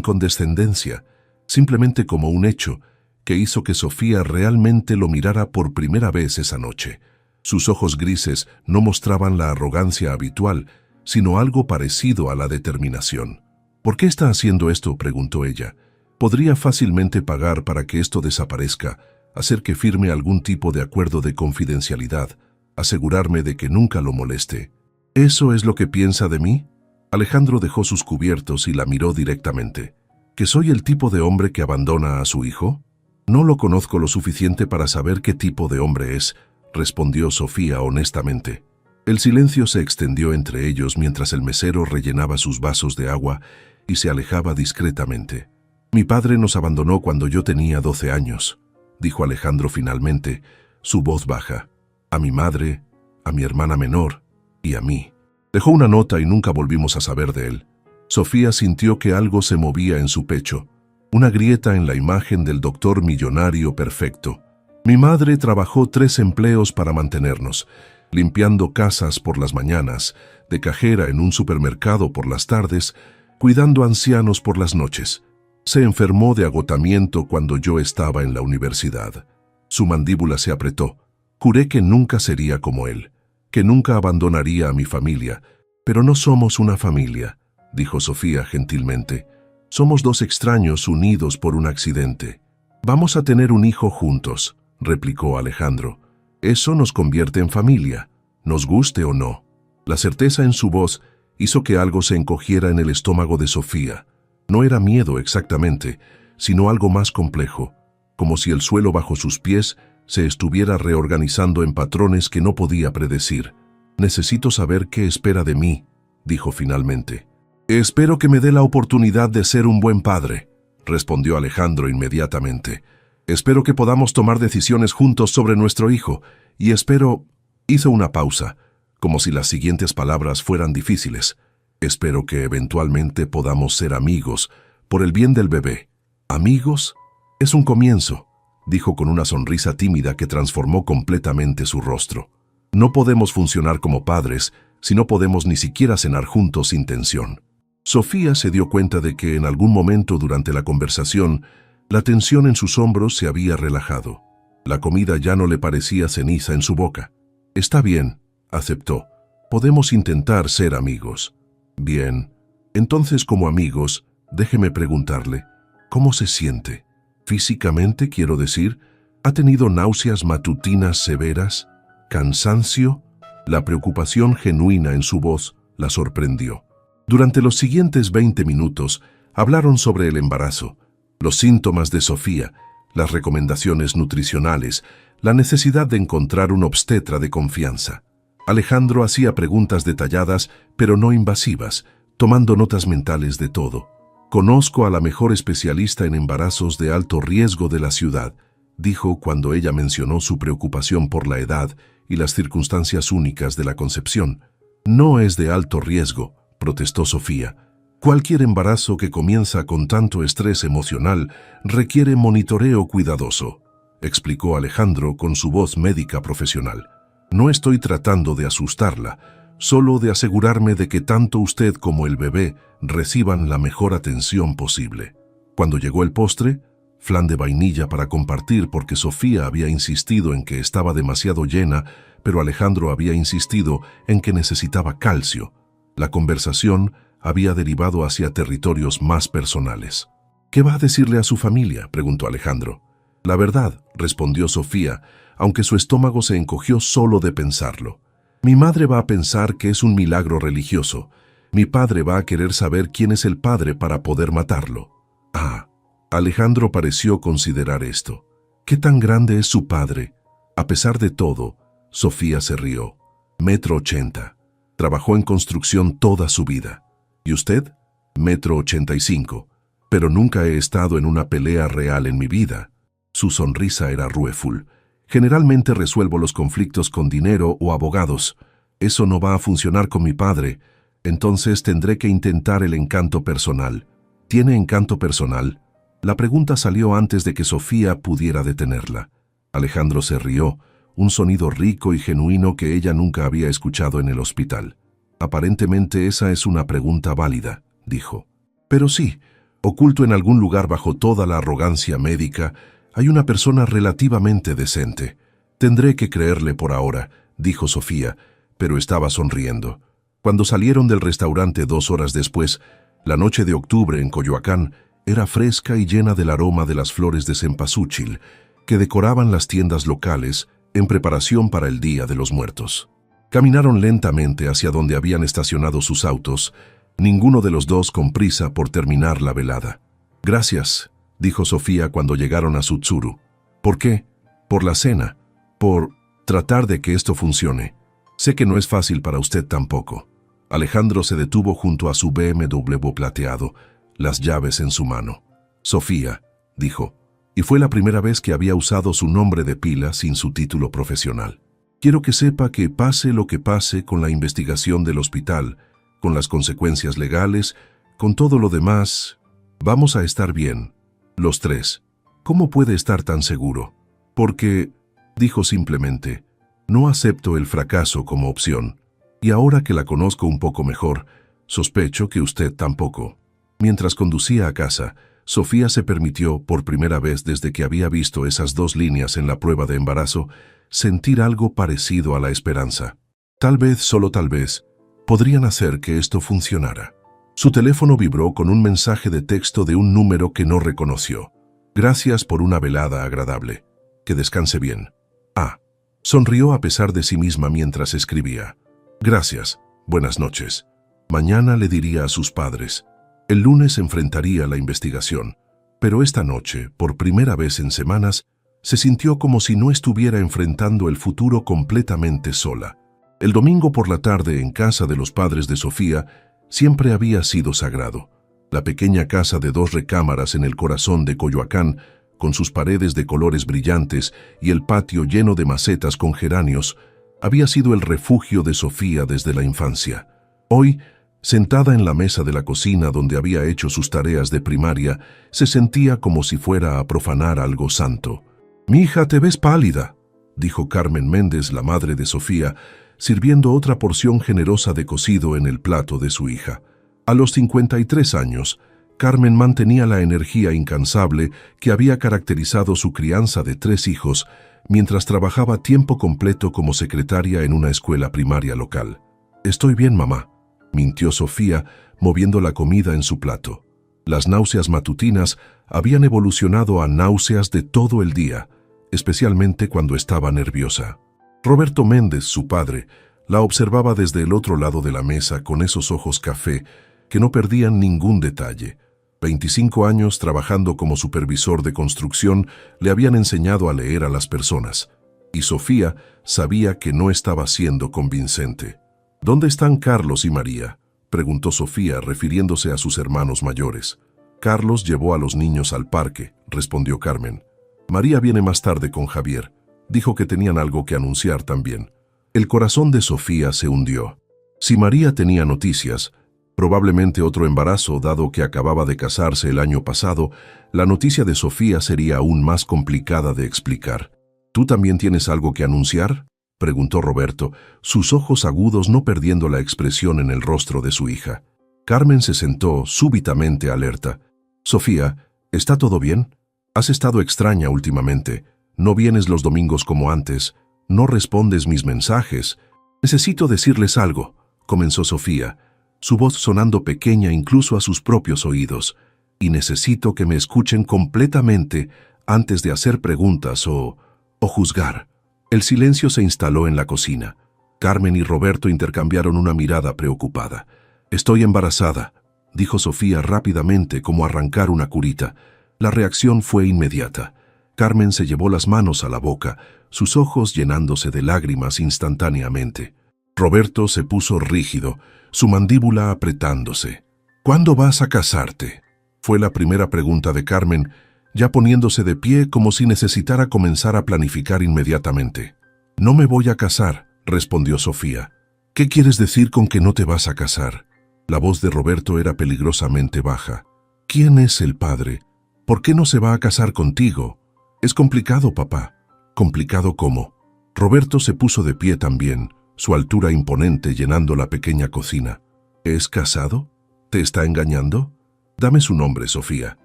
condescendencia, simplemente como un hecho, que hizo que Sofía realmente lo mirara por primera vez esa noche. Sus ojos grises no mostraban la arrogancia habitual, sino algo parecido a la determinación. «¿Por qué está haciendo esto?», preguntó ella. «Podría fácilmente pagar para que esto desaparezca, hacer que firme algún tipo de acuerdo de confidencialidad, asegurarme de que nunca lo moleste». «¿Eso es lo que piensa de mí?». Alejandro dejó sus cubiertos y la miró directamente. «¿Que soy el tipo de hombre que abandona a su hijo?». «No lo conozco lo suficiente para saber qué tipo de hombre es», respondió Sofía honestamente. El silencio se extendió entre ellos mientras el mesero rellenaba sus vasos de agua y se alejaba discretamente. «Mi padre nos abandonó cuando yo tenía 12 años», dijo Alejandro finalmente, su voz baja. «A mi madre, a mi hermana menor y a mí». Dejó una nota y nunca volvimos a saber de él. Sofía sintió que algo se movía en su pecho, una grieta en la imagen del doctor millonario perfecto. Mi madre trabajó 3 empleos para mantenernos, limpiando casas por las mañanas, de cajera en un supermercado por las tardes, cuidando ancianos por las noches. Se enfermó de agotamiento cuando yo estaba en la universidad. Su mandíbula se apretó. Juré que nunca sería como él, que nunca abandonaría a mi familia. Pero no somos una familia, dijo Sofía gentilmente. Somos 2 extraños unidos por un accidente. Vamos a tener un hijo juntos, replicó Alejandro. Eso nos convierte en familia, nos guste o no. La certeza en su voz hizo que algo se encogiera en el estómago de Sofía. No era miedo exactamente, sino algo más complejo, como si el suelo bajo sus pies se estuviera reorganizando en patrones que no podía predecir. Necesito saber qué espera de mí, dijo finalmente. Espero que me dé la oportunidad de ser un buen padre, respondió Alejandro inmediatamente. Espero que podamos tomar decisiones juntos sobre nuestro hijo, y espero... Hizo una pausa, como si las siguientes palabras fueran difíciles. Espero que eventualmente podamos ser amigos, por el bien del bebé. ¿Amigos? Es un comienzo, dijo con una sonrisa tímida que transformó completamente su rostro. No podemos funcionar como padres si no podemos ni siquiera cenar juntos sin tensión. Sofía se dio cuenta de que en algún momento durante la conversación, la tensión en sus hombros se había relajado. La comida ya no le parecía ceniza en su boca. Está bien, aceptó. Podemos intentar ser amigos. Bien. Entonces, como amigos, déjeme preguntarle, ¿cómo se siente? Físicamente, quiero decir, ¿ha tenido náuseas matutinas severas? ¿Cansancio? La preocupación genuina en su voz la sorprendió. Durante los siguientes 20 minutos, hablaron sobre el embarazo, los síntomas de Sofía, las recomendaciones nutricionales, la necesidad de encontrar un obstetra de confianza. Alejandro hacía preguntas detalladas, pero no invasivas, tomando notas mentales de todo. Conozco a la mejor especialista en embarazos de alto riesgo de la ciudad, dijo cuando ella mencionó su preocupación por la edad y las circunstancias únicas de la concepción. No es de alto riesgo, protestó Sofía. Cualquier embarazo que comienza con tanto estrés emocional requiere monitoreo cuidadoso, explicó Alejandro con su voz médica profesional. No estoy tratando de asustarla, solo de asegurarme de que tanto usted como el bebé reciban la mejor atención posible. Cuando llegó el postre, flan de vainilla para compartir porque Sofía había insistido en que estaba demasiado llena, pero Alejandro había insistido en que necesitaba calcio. La conversación había derivado hacia territorios más personales. ¿Qué va a decirle a su familia?, preguntó Alejandro. La verdad, respondió Sofía, aunque su estómago se encogió solo de pensarlo. Mi madre va a pensar que es un milagro religioso. Mi padre va a querer saber quién es el padre para poder matarlo. Ah, Alejandro pareció considerar esto. ¿Qué tan grande es su padre? A pesar de todo, Sofía se rió. 1,80 m. Trabajó en construcción toda su vida. ¿Y usted? 1,85 m. Pero nunca he estado en una pelea real en mi vida. Su sonrisa era rueful. Generalmente resuelvo los conflictos con dinero o abogados. Eso no va a funcionar con mi padre. Entonces tendré que intentar el encanto personal. ¿Tiene encanto personal? La pregunta salió antes de que Sofía pudiera detenerla. Alejandro se rió, un sonido rico y genuino que ella nunca había escuchado en el hospital. Aparentemente esa es una pregunta válida, dijo. Pero sí, oculto en algún lugar bajo toda la arrogancia médica, hay una persona relativamente decente. Tendré que creerle por ahora, dijo Sofía, pero estaba sonriendo. Cuando salieron del restaurante 2 horas después, la noche de octubre en Coyoacán era fresca y llena del aroma de las flores de cempasúchil que decoraban las tiendas locales en preparación para el Día de los Muertos. Caminaron lentamente hacia donde habían estacionado sus autos, ninguno de los dos con prisa por terminar la velada. Gracias, dijo Sofía cuando llegaron a Tsutsuru. ¿Por qué? Por la cena, por tratar de que esto funcione. Sé que no es fácil para usted tampoco. Alejandro se detuvo junto a su BMW plateado, las llaves en su mano. Sofía, dijo, y fue la primera vez que había usado su nombre de pila sin su título profesional. Quiero que sepa que pase lo que pase con la investigación del hospital, con las consecuencias legales, con todo lo demás, vamos a estar bien, los tres. ¿Cómo puede estar tan seguro? Porque, dijo simplemente, no acepto el fracaso como opción. Y ahora que la conozco un poco mejor, sospecho que usted tampoco. Mientras conducía a casa, Sofía se permitió, por primera vez desde que había visto esas 2 líneas en la prueba de embarazo, sentir algo parecido a la esperanza. Tal vez, solo tal vez, podrían hacer que esto funcionara. Su teléfono vibró con un mensaje de texto de un número que no reconoció. Gracias por una velada agradable. Que descanse bien. Ah. Sonrió a pesar de sí misma mientras escribía. Gracias. Buenas noches. Mañana le diría a sus padres. El lunes enfrentaría la investigación. Pero esta noche, por primera vez en semanas, se sintió como si no estuviera enfrentando el futuro completamente sola. El domingo por la tarde en casa de los padres de Sofía siempre había sido sagrado. La pequeña casa de 2 recámaras en el corazón de Coyoacán, con sus paredes de colores brillantes y el patio lleno de macetas con geranios, había sido el refugio de Sofía desde la infancia. Hoy, sentada en la mesa de la cocina donde había hecho sus tareas de primaria, se sentía como si fuera a profanar algo santo. «Mi hija, te ves pálida», dijo Carmen Méndez, la madre de Sofía, sirviendo otra porción generosa de cocido en el plato de su hija. A los 53 años, Carmen mantenía la energía incansable que había caracterizado su crianza de 3 hijos mientras trabajaba a tiempo completo como secretaria en una escuela primaria local. «Estoy bien, mamá», mintió Sofía, moviendo la comida en su plato. Las náuseas matutinas habían evolucionado a náuseas de todo el día, especialmente cuando estaba nerviosa. Roberto Méndez, su padre, la observaba desde el otro lado de la mesa con esos ojos café que no perdían ningún detalle. 25 años trabajando como supervisor de construcción le habían enseñado a leer a las personas, y Sofía sabía que no estaba siendo convincente. «¿Dónde están Carlos y María?», preguntó Sofía, refiriéndose a sus hermanos mayores. «Carlos llevó a los niños al parque», respondió Carmen. «María viene más tarde con Javier. Dijo que tenían algo que anunciar también». El corazón de Sofía se hundió. Si María tenía noticias, probablemente otro embarazo, dado que acababa de casarse el año pasado, la noticia de Sofía sería aún más complicada de explicar. «¿Tú también tienes algo que anunciar?», preguntó Roberto, sus ojos agudos no perdiendo la expresión en el rostro de su hija. Carmen se sentó súbitamente alerta. «Sofía, ¿está todo bien? Has estado extraña últimamente. No vienes los domingos como antes. No respondes mis mensajes. Necesito decirles algo», comenzó Sofía, su voz sonando pequeña incluso a sus propios oídos. «Y necesito que me escuchen completamente antes de hacer preguntas o juzgar». El silencio se instaló en la cocina. Carmen y Roberto intercambiaron una mirada preocupada. «Estoy embarazada», dijo Sofía rápidamente como arrancar una curita. La reacción fue inmediata. Carmen se llevó las manos a la boca, sus ojos llenándose de lágrimas instantáneamente. Roberto se puso rígido, su mandíbula apretándose. «¿Cuándo vas a casarte?», fue la primera pregunta de Carmen, ya poniéndose de pie como si necesitara comenzar a planificar inmediatamente. «No me voy a casar», respondió Sofía. «¿Qué quieres decir con que no te vas a casar?». La voz de Roberto era peligrosamente baja. «¿Quién es el padre? ¿Por qué no se va a casar contigo? Es complicado, papá». «¿Complicado cómo?». Roberto se puso de pie también, su altura imponente llenando la pequeña cocina. «¿Es casado? ¿Te está engañando? Dame su nombre, Sofía».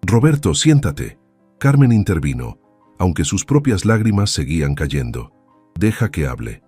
«Roberto, siéntate». Carmen intervino, aunque sus propias lágrimas seguían cayendo. «Deja que hable».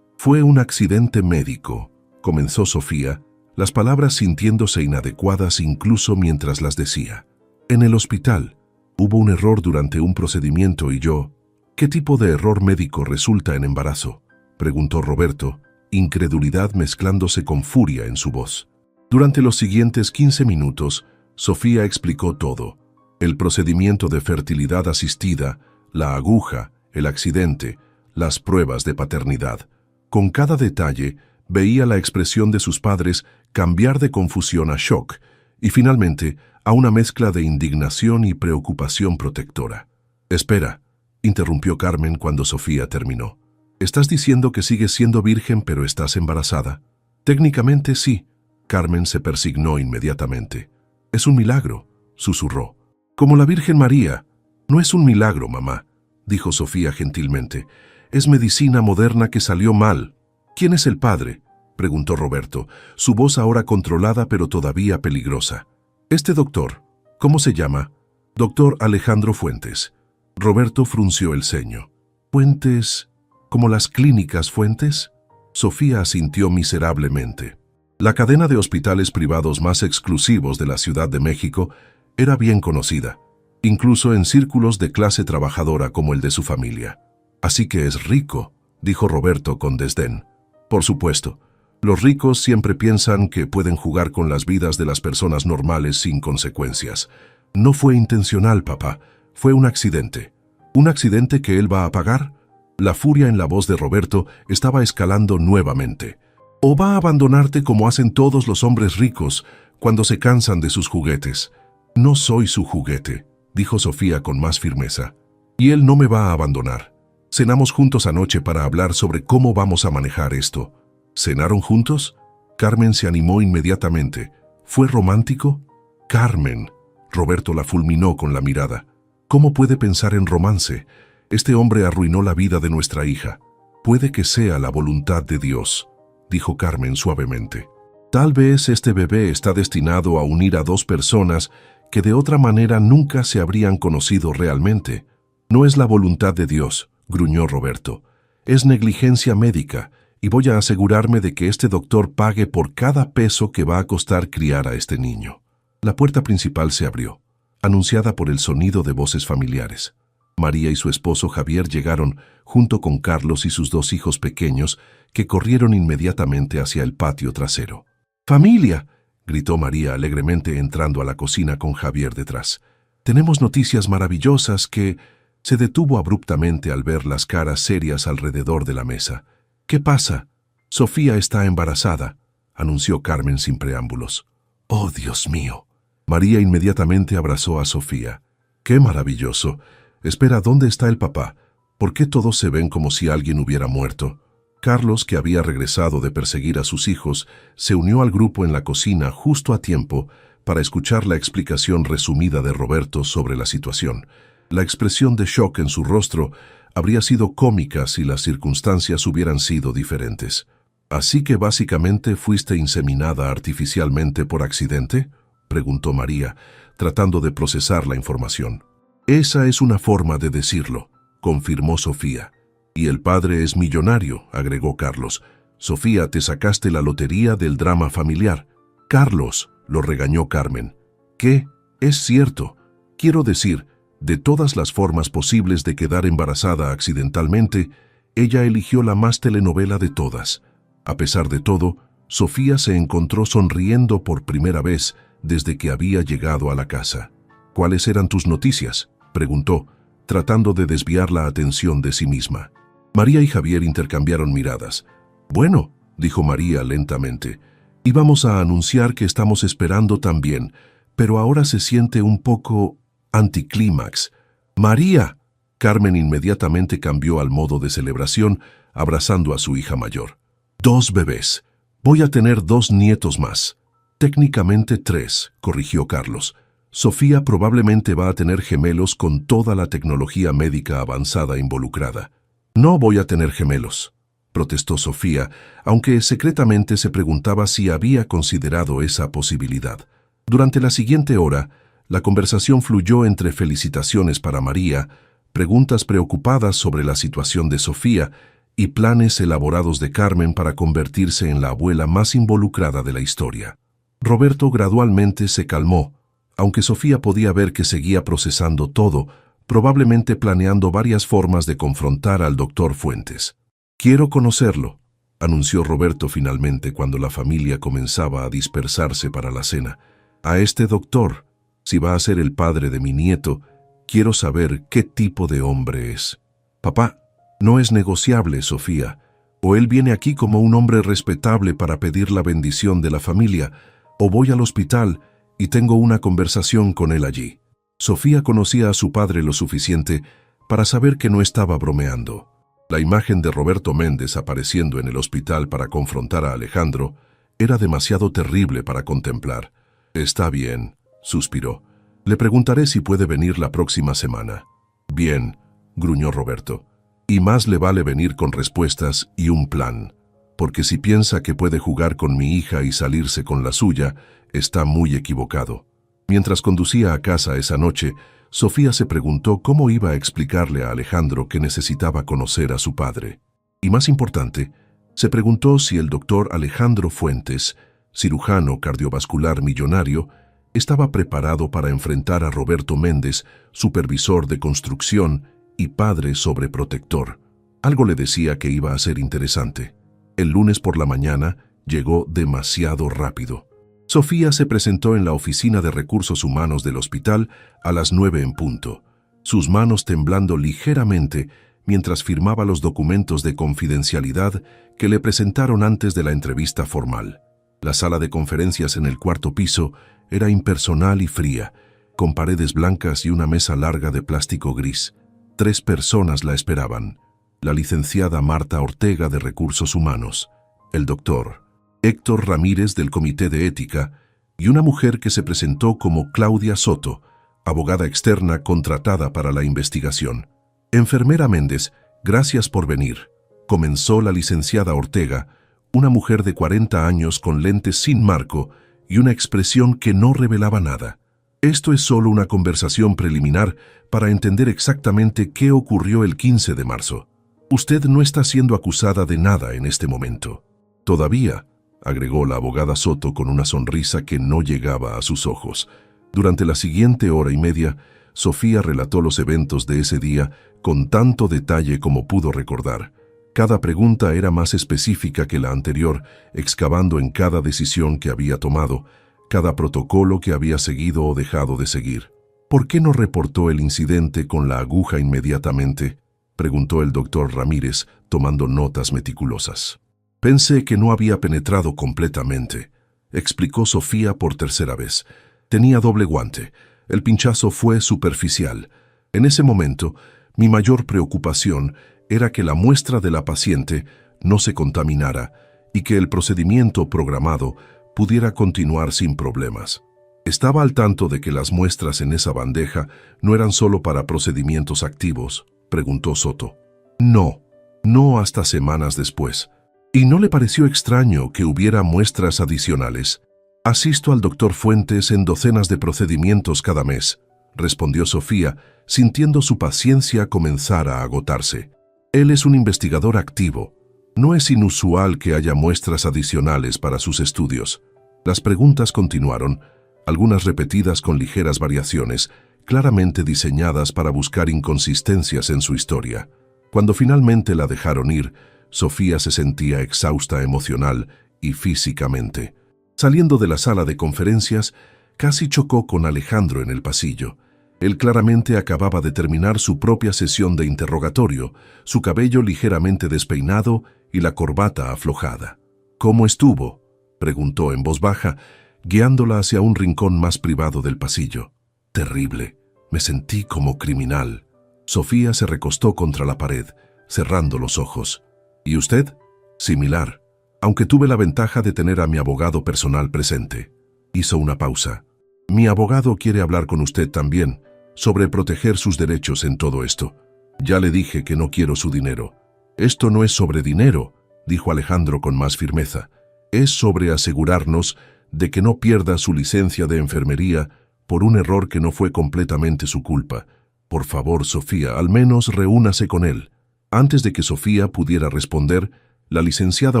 Fue un accidente médico», comenzó Sofía, las palabras sintiéndose inadecuadas incluso mientras las decía. «En el hospital. Hubo un error durante un procedimiento y yo...». «¿Qué tipo de error médico resulta en embarazo?», preguntó Roberto, incredulidad mezclándose con furia en su voz. Durante los siguientes 15 minutos, Sofía explicó todo: el procedimiento de fertilidad asistida, la aguja, el accidente, las pruebas de paternidad. Con cada detalle, veía la expresión de sus padres cambiar de confusión a shock y finalmente a una mezcla de indignación y preocupación protectora. «Espera», interrumpió Carmen cuando Sofía terminó. ¿Estás diciendo que sigues siendo virgen pero estás embarazada? Técnicamente sí. Carmen se persignó inmediatamente. Es un milagro, susurró. Como la Virgen María. No es un milagro, mamá, dijo Sofía gentilmente. Es medicina moderna que salió mal. ¿Quién es el padre?, preguntó Roberto, su voz ahora controlada pero todavía peligrosa. Este doctor, ¿cómo se llama? Doctor Alejandro Fuentes. Roberto frunció el ceño. ¿Fuentes? ¿Como las clínicas Fuentes? Sofía asintió miserablemente. La cadena de hospitales privados más exclusivos de la Ciudad de México era bien conocida, incluso en círculos de clase trabajadora como el de su familia. Así que es rico, dijo Roberto con desdén. Por supuesto, los ricos siempre piensan que pueden jugar con las vidas de las personas normales sin consecuencias. No fue intencional, papá, fue un accidente. ¿Un accidente que él va a pagar? La furia en la voz de Roberto estaba escalando nuevamente. ¿O va a abandonarte como hacen todos los hombres ricos cuando se cansan de sus juguetes? No soy su juguete, dijo Sofía con más firmeza. Y él no me va a abandonar. Cenamos juntos anoche para hablar sobre cómo vamos a manejar esto. ¿Cenaron juntos? Carmen se animó inmediatamente. ¿Fue romántico? Carmen. Roberto la fulminó con la mirada. ¿Cómo puede pensar en romance? Este hombre arruinó la vida de nuestra hija. Puede que sea la voluntad de Dios, dijo Carmen suavemente. Tal vez este bebé está destinado a unir a dos personas que de otra manera nunca se habrían conocido realmente. No es la voluntad de Dios, gruñó Roberto. Es negligencia médica y voy a asegurarme de que este doctor pague por cada peso que va a costar criar a este niño. La puerta principal se abrió, anunciada por el sonido de voces familiares. María y su esposo Javier llegaron junto con Carlos y sus dos hijos pequeños, que corrieron inmediatamente hacia el patio trasero. ¡Familia!, gritó María alegremente entrando a la cocina con Javier detrás. Tenemos noticias maravillosas que... Se detuvo abruptamente al ver las caras serias alrededor de la mesa. ¿Qué pasa? Sofía está embarazada, anunció Carmen sin preámbulos. ¡Oh, Dios mío! María inmediatamente abrazó a Sofía. ¡Qué maravilloso! Espera, ¿dónde está el papá? ¿Por qué todos se ven como si alguien hubiera muerto? Carlos, que había regresado de perseguir a sus hijos, se unió al grupo en la cocina justo a tiempo para escuchar la explicación resumida de Roberto sobre la situación. La expresión de shock en su rostro habría sido cómica si las circunstancias hubieran sido diferentes. ¿Así que básicamente fuiste inseminada artificialmente por accidente?, preguntó María, tratando de procesar la información. Esa es una forma de decirlo, confirmó Sofía. Y el padre es millonario, agregó Carlos. Sofía, te sacaste la lotería del drama familiar. Carlos, lo regañó Carmen. ¿Qué? Es cierto. Quiero decir, de todas las formas posibles de quedar embarazada accidentalmente, ella eligió la más telenovela de todas. A pesar de todo, Sofía se encontró sonriendo por primera vez desde que había llegado a la casa. ¿Cuáles eran tus noticias?, preguntó, tratando de desviar la atención de sí misma. María y Javier intercambiaron miradas. Bueno, dijo María lentamente, íbamos a anunciar que estamos esperando también, pero ahora se siente un poco anticlímax. ¡María! Carmen inmediatamente cambió al modo de celebración, abrazando a su hija mayor. 2 bebés. Voy a tener 2 nietos más. Técnicamente 3, corrigió Carlos. Sofía probablemente va a tener gemelos con toda la tecnología médica avanzada involucrada. No voy a tener gemelos, protestó Sofía, aunque secretamente se preguntaba si había considerado esa posibilidad. Durante la siguiente hora, la conversación fluyó entre felicitaciones para María, preguntas preocupadas sobre la situación de Sofía y planes elaborados de Carmen para convertirse en la abuela más involucrada de la historia. Roberto gradualmente se calmó, aunque Sofía podía ver que seguía procesando todo, probablemente planeando varias formas de confrontar al doctor Fuentes. «Quiero conocerlo», anunció Roberto finalmente cuando la familia comenzaba a dispersarse para la cena. «A este doctor, si va a ser el padre de mi nieto, quiero saber qué tipo de hombre es». «Papá, no es negociable, Sofía. O él viene aquí como un hombre respetable para pedir la bendición de la familia, o voy al hospital y tengo una conversación con él allí». Sofía conocía a su padre lo suficiente para saber que no estaba bromeando. La imagen de Roberto Méndez apareciendo en el hospital para confrontar a Alejandro era demasiado terrible para contemplar. «Está bien», suspiró. «Le preguntaré si puede venir la próxima semana». «Bien», gruñó Roberto. «Y más le vale venir con respuestas y un plan, porque si piensa que puede jugar con mi hija y salirse con la suya, está muy equivocado». Mientras conducía a casa esa noche, Sofía se preguntó cómo iba a explicarle a Alejandro que necesitaba conocer a su padre. Y más importante, se preguntó si el doctor Alejandro Fuentes, cirujano cardiovascular millonario, estaba preparado para enfrentar a Roberto Méndez, supervisor de construcción y padre sobreprotector. Algo le decía que iba a ser interesante. El lunes por la mañana llegó demasiado rápido. Sofía se presentó en la oficina de recursos humanos del hospital a las 9 en punto, sus manos temblando ligeramente mientras firmaba los documentos de confidencialidad que le presentaron antes de la entrevista formal. La sala de conferencias en el cuarto piso era impersonal y fría, con paredes blancas y una mesa larga de plástico gris. 3 personas la esperaban: la licenciada Marta Ortega de Recursos Humanos, el doctor Héctor Ramírez del Comité de Ética y una mujer que se presentó como Claudia Soto, abogada externa contratada para la investigación. «Enfermera Méndez, gracias por venir», comenzó la licenciada Ortega, una mujer de 40 años con lentes sin marco y una expresión que no revelaba nada. «Esto es solo una conversación preliminar para entender exactamente qué ocurrió el 15 de marzo. Usted no está siendo acusada de nada en este momento». «Todavía», agregó la abogada Soto con una sonrisa que no llegaba a sus ojos. Durante la siguiente hora y media, Sofía relató los eventos de ese día con tanto detalle como pudo recordar. Cada pregunta era más específica que la anterior, excavando en cada decisión que había tomado, cada protocolo que había seguido o dejado de seguir. «¿Por qué no reportó el incidente con la aguja inmediatamente?», preguntó el doctor Ramírez, tomando notas meticulosas. «Pensé que no había penetrado completamente», explicó Sofía por tercera vez. «Tenía doble guante. El pinchazo fue superficial. En ese momento, mi mayor preocupación era que la muestra de la paciente no se contaminara y que el procedimiento programado pudiera continuar sin problemas. ¿Estaba al tanto de que las muestras en esa bandeja no eran solo para procedimientos activos?», preguntó Soto. No hasta semanas después. ¿Y no le pareció extraño que hubiera muestras adicionales? «Asisto al doctor Fuentes en docenas de procedimientos cada mes», respondió Sofía, sintiendo su paciencia comenzar a agotarse. «Él es un investigador activo. No es inusual que haya muestras adicionales para sus estudios». Las preguntas continuaron, algunas repetidas con ligeras variaciones, claramente diseñadas para buscar inconsistencias en su historia. Cuando finalmente la dejaron ir, Sofía se sentía exhausta emocional y físicamente. Saliendo de la sala de conferencias, casi chocó con Alejandro en el pasillo. Él claramente acababa de terminar su propia sesión de interrogatorio, su cabello ligeramente despeinado y la corbata aflojada. «¿Cómo estuvo?», preguntó en voz baja, guiándola hacia un rincón más privado del pasillo. «Terrible. Me sentí como criminal». Sofía se recostó contra la pared, cerrando los ojos. «¿Y usted?». «Similar, aunque tuve la ventaja de tener a mi abogado personal presente». Hizo una pausa. «Mi abogado quiere hablar con usted también, sobre proteger sus derechos en todo esto. Ya le dije que no quiero su dinero». «Esto no es sobre dinero», dijo Alejandro con más firmeza. «Es sobre asegurarnos de que no pierda su licencia de enfermería por un error que no fue completamente su culpa. Por favor, Sofía, al menos reúnase con él». Antes de que Sofía pudiera responder, la licenciada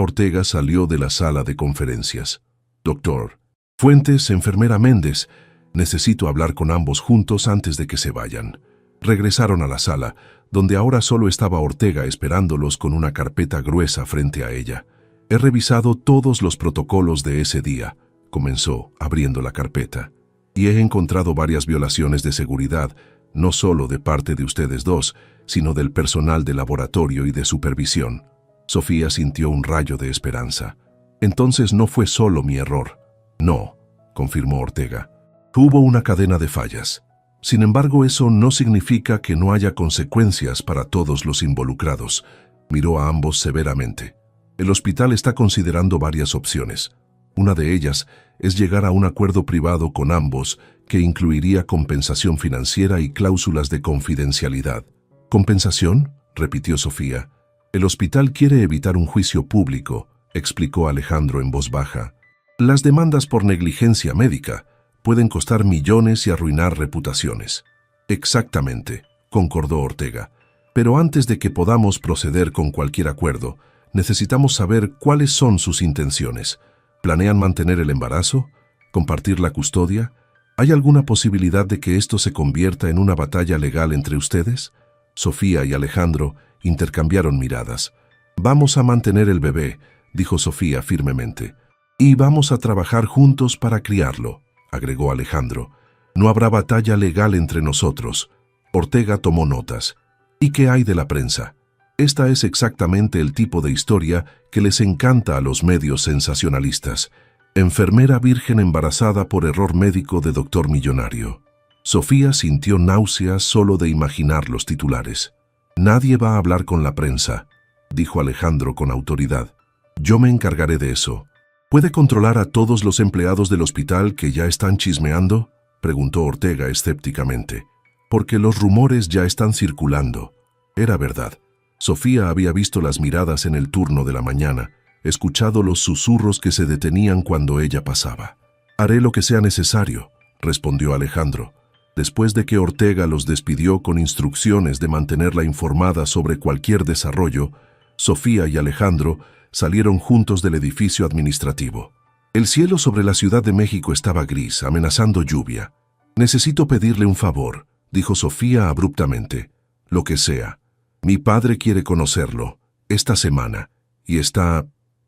Ortega salió de la sala de conferencias. «Doctor Fuentes, enfermera Méndez, necesito hablar con ambos juntos antes de que se vayan». Regresaron a la sala, donde ahora solo estaba Ortega esperándolos con una carpeta gruesa frente a ella. «He revisado todos los protocolos de ese día», comenzó, abriendo la carpeta, «y he encontrado varias violaciones de seguridad, no solo de parte de ustedes dos, sino del personal de laboratorio y de supervisión». Sofía sintió un rayo de esperanza. «Entonces no fue solo mi error». «No», confirmó Ortega. «Hubo una cadena de fallas. Sin embargo, eso no significa que no haya consecuencias para todos los involucrados. Miró a ambos severamente. El hospital está considerando varias opciones. Una de ellas es llegar a un acuerdo privado con ambos que incluiría compensación financiera y cláusulas de confidencialidad. ¿Compensación?, repitió Sofía. El hospital quiere evitar un juicio público, explicó Alejandro en voz baja. Las demandas por negligencia médica pueden costar millones y arruinar reputaciones. Exactamente, concordó Ortega. Pero antes de que podamos proceder con cualquier acuerdo, necesitamos saber cuáles son sus intenciones. ¿Planean mantener el embarazo? ¿Compartir la custodia? ¿Hay alguna posibilidad de que esto se convierta en una batalla legal entre ustedes? Sofía y Alejandro intercambiaron miradas. Vamos a mantener el bebé, dijo Sofía firmemente. Y vamos a trabajar juntos para criarlo, agregó Alejandro. No habrá batalla legal entre nosotros. Ortega tomó notas. ¿Y qué hay de la prensa? Esta es exactamente el tipo de historia que les encanta a los medios sensacionalistas. Enfermera virgen embarazada por error médico de doctor millonario. Sofía sintió náuseas solo de imaginar los titulares. Nadie va a hablar con la prensa, dijo Alejandro con autoridad. Yo me encargaré de eso. ¿Puede controlar a todos los empleados del hospital que ya están chismeando?, preguntó Ortega escépticamente. Porque los rumores ya están circulando. Era verdad. Sofía había visto las miradas en el turno de la mañana, escuchado los susurros que se detenían cuando ella pasaba. Haré lo que sea necesario, respondió Alejandro. Después de que Ortega los despidió con instrucciones de mantenerla informada sobre cualquier desarrollo, Sofía y Alejandro salieron juntos del edificio administrativo. El cielo sobre la Ciudad de México estaba gris, amenazando lluvia. Necesito pedirle un favor, dijo Sofía abruptamente. Lo que sea. Mi padre quiere conocerlo, esta semana, y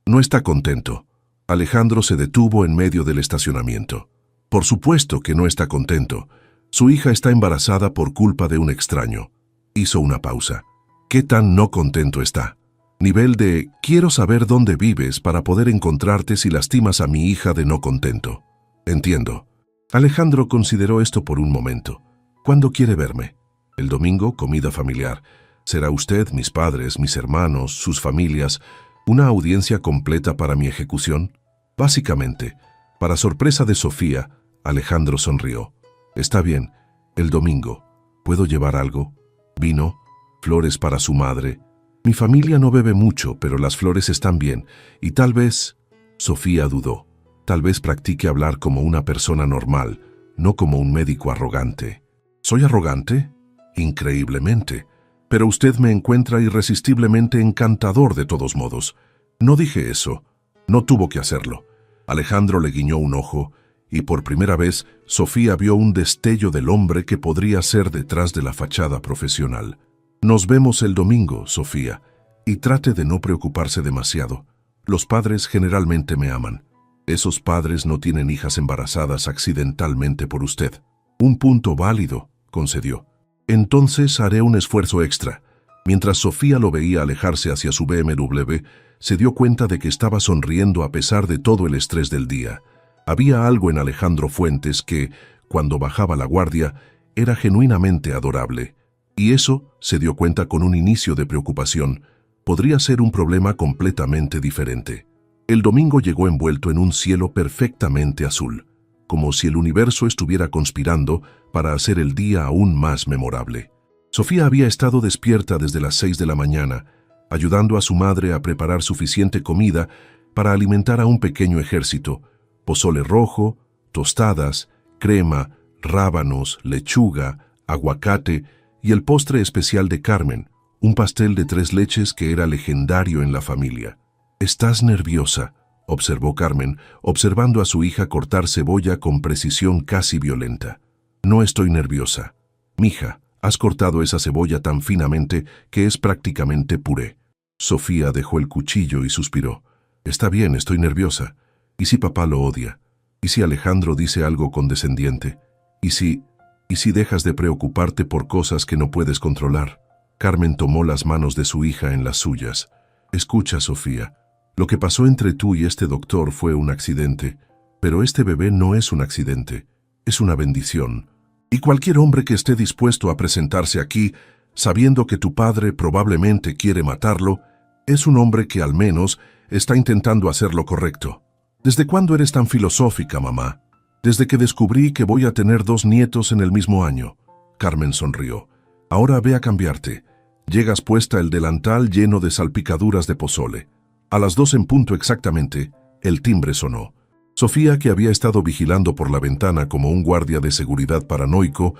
no está contento. Alejandro se detuvo en medio del estacionamiento. Por supuesto que no está contento. Su hija está embarazada por culpa de un extraño. Hizo una pausa. ¿Qué tan no contento está? Nivel de, quiero saber dónde vives para poder encontrarte si lastimas a mi hija de no contento. Entiendo. Alejandro consideró esto por un momento. ¿Cuándo quiere verme? El domingo, comida familiar. Será usted, mis padres, mis hermanos, sus familias, una audiencia completa para mi ejecución. Básicamente, para sorpresa de Sofía, Alejandro sonrió. Está bien, el domingo. ¿Puedo llevar algo? ¿Vino? ¿Flores para su madre? Mi familia no bebe mucho, pero las flores están bien, y tal vez... Sofía dudó. Tal vez practique hablar como una persona normal, no como un médico arrogante. ¿Soy arrogante? Increíblemente. Pero usted me encuentra irresistiblemente encantador de todos modos. No dije eso. No tuvo que hacerlo. Alejandro le guiñó un ojo, y por primera vez Sofía vio un destello del hombre que podría ser detrás de la fachada profesional. Nos vemos el domingo, Sofía, y trate de no preocuparse demasiado. Los padres generalmente me aman. Esos padres no tienen hijas embarazadas accidentalmente por usted. Un punto válido, concedió. Entonces haré un esfuerzo extra. Mientras Sofía lo veía alejarse hacia su BMW, se dio cuenta de que estaba sonriendo a pesar de todo el estrés del día. Había algo en Alejandro Fuentes que, cuando bajaba la guardia, era genuinamente adorable. Y eso, se dio cuenta con un inicio de preocupación, podría ser un problema completamente diferente. El domingo llegó envuelto en un cielo perfectamente azul, como si el universo estuviera conspirando para hacer el día aún más memorable. Sofía había estado despierta desde las 6 de la mañana, ayudando a su madre a preparar suficiente comida para alimentar a un pequeño ejército: pozole rojo, tostadas, crema, rábanos, lechuga, aguacate y el postre especial de Carmen, un pastel de 3 leches que era legendario en la familia. «¿Estás nerviosa?», observó Carmen, observando a su hija cortar cebolla con precisión casi violenta. «No estoy nerviosa. Mija, has cortado esa cebolla tan finamente que es prácticamente puré». Sofía dejó el cuchillo y suspiró. «Está bien, estoy nerviosa. ¿Y si papá lo odia? ¿Y si Alejandro dice algo condescendiente? ¿Y si dejas de preocuparte por cosas que no puedes controlar?» Carmen tomó las manos de su hija en las suyas. «Escucha, Sofía. Lo que pasó entre tú y este doctor fue un accidente, pero este bebé no es un accidente, es una bendición. Y cualquier hombre que esté dispuesto a presentarse aquí sabiendo que tu padre probablemente quiere matarlo, es un hombre que al menos está intentando hacer lo correcto. ¿Desde cuándo eres tan filosófica, mamá? Desde que descubrí que voy a tener 2 nietos en el mismo año. Carmen sonrió. Ahora ve a cambiarte. Llegas puesta el delantal lleno de salpicaduras de pozole. A las 2 en punto exactamente, el timbre sonó. Sofía, que había estado vigilando por la ventana como un guardia de seguridad paranoico,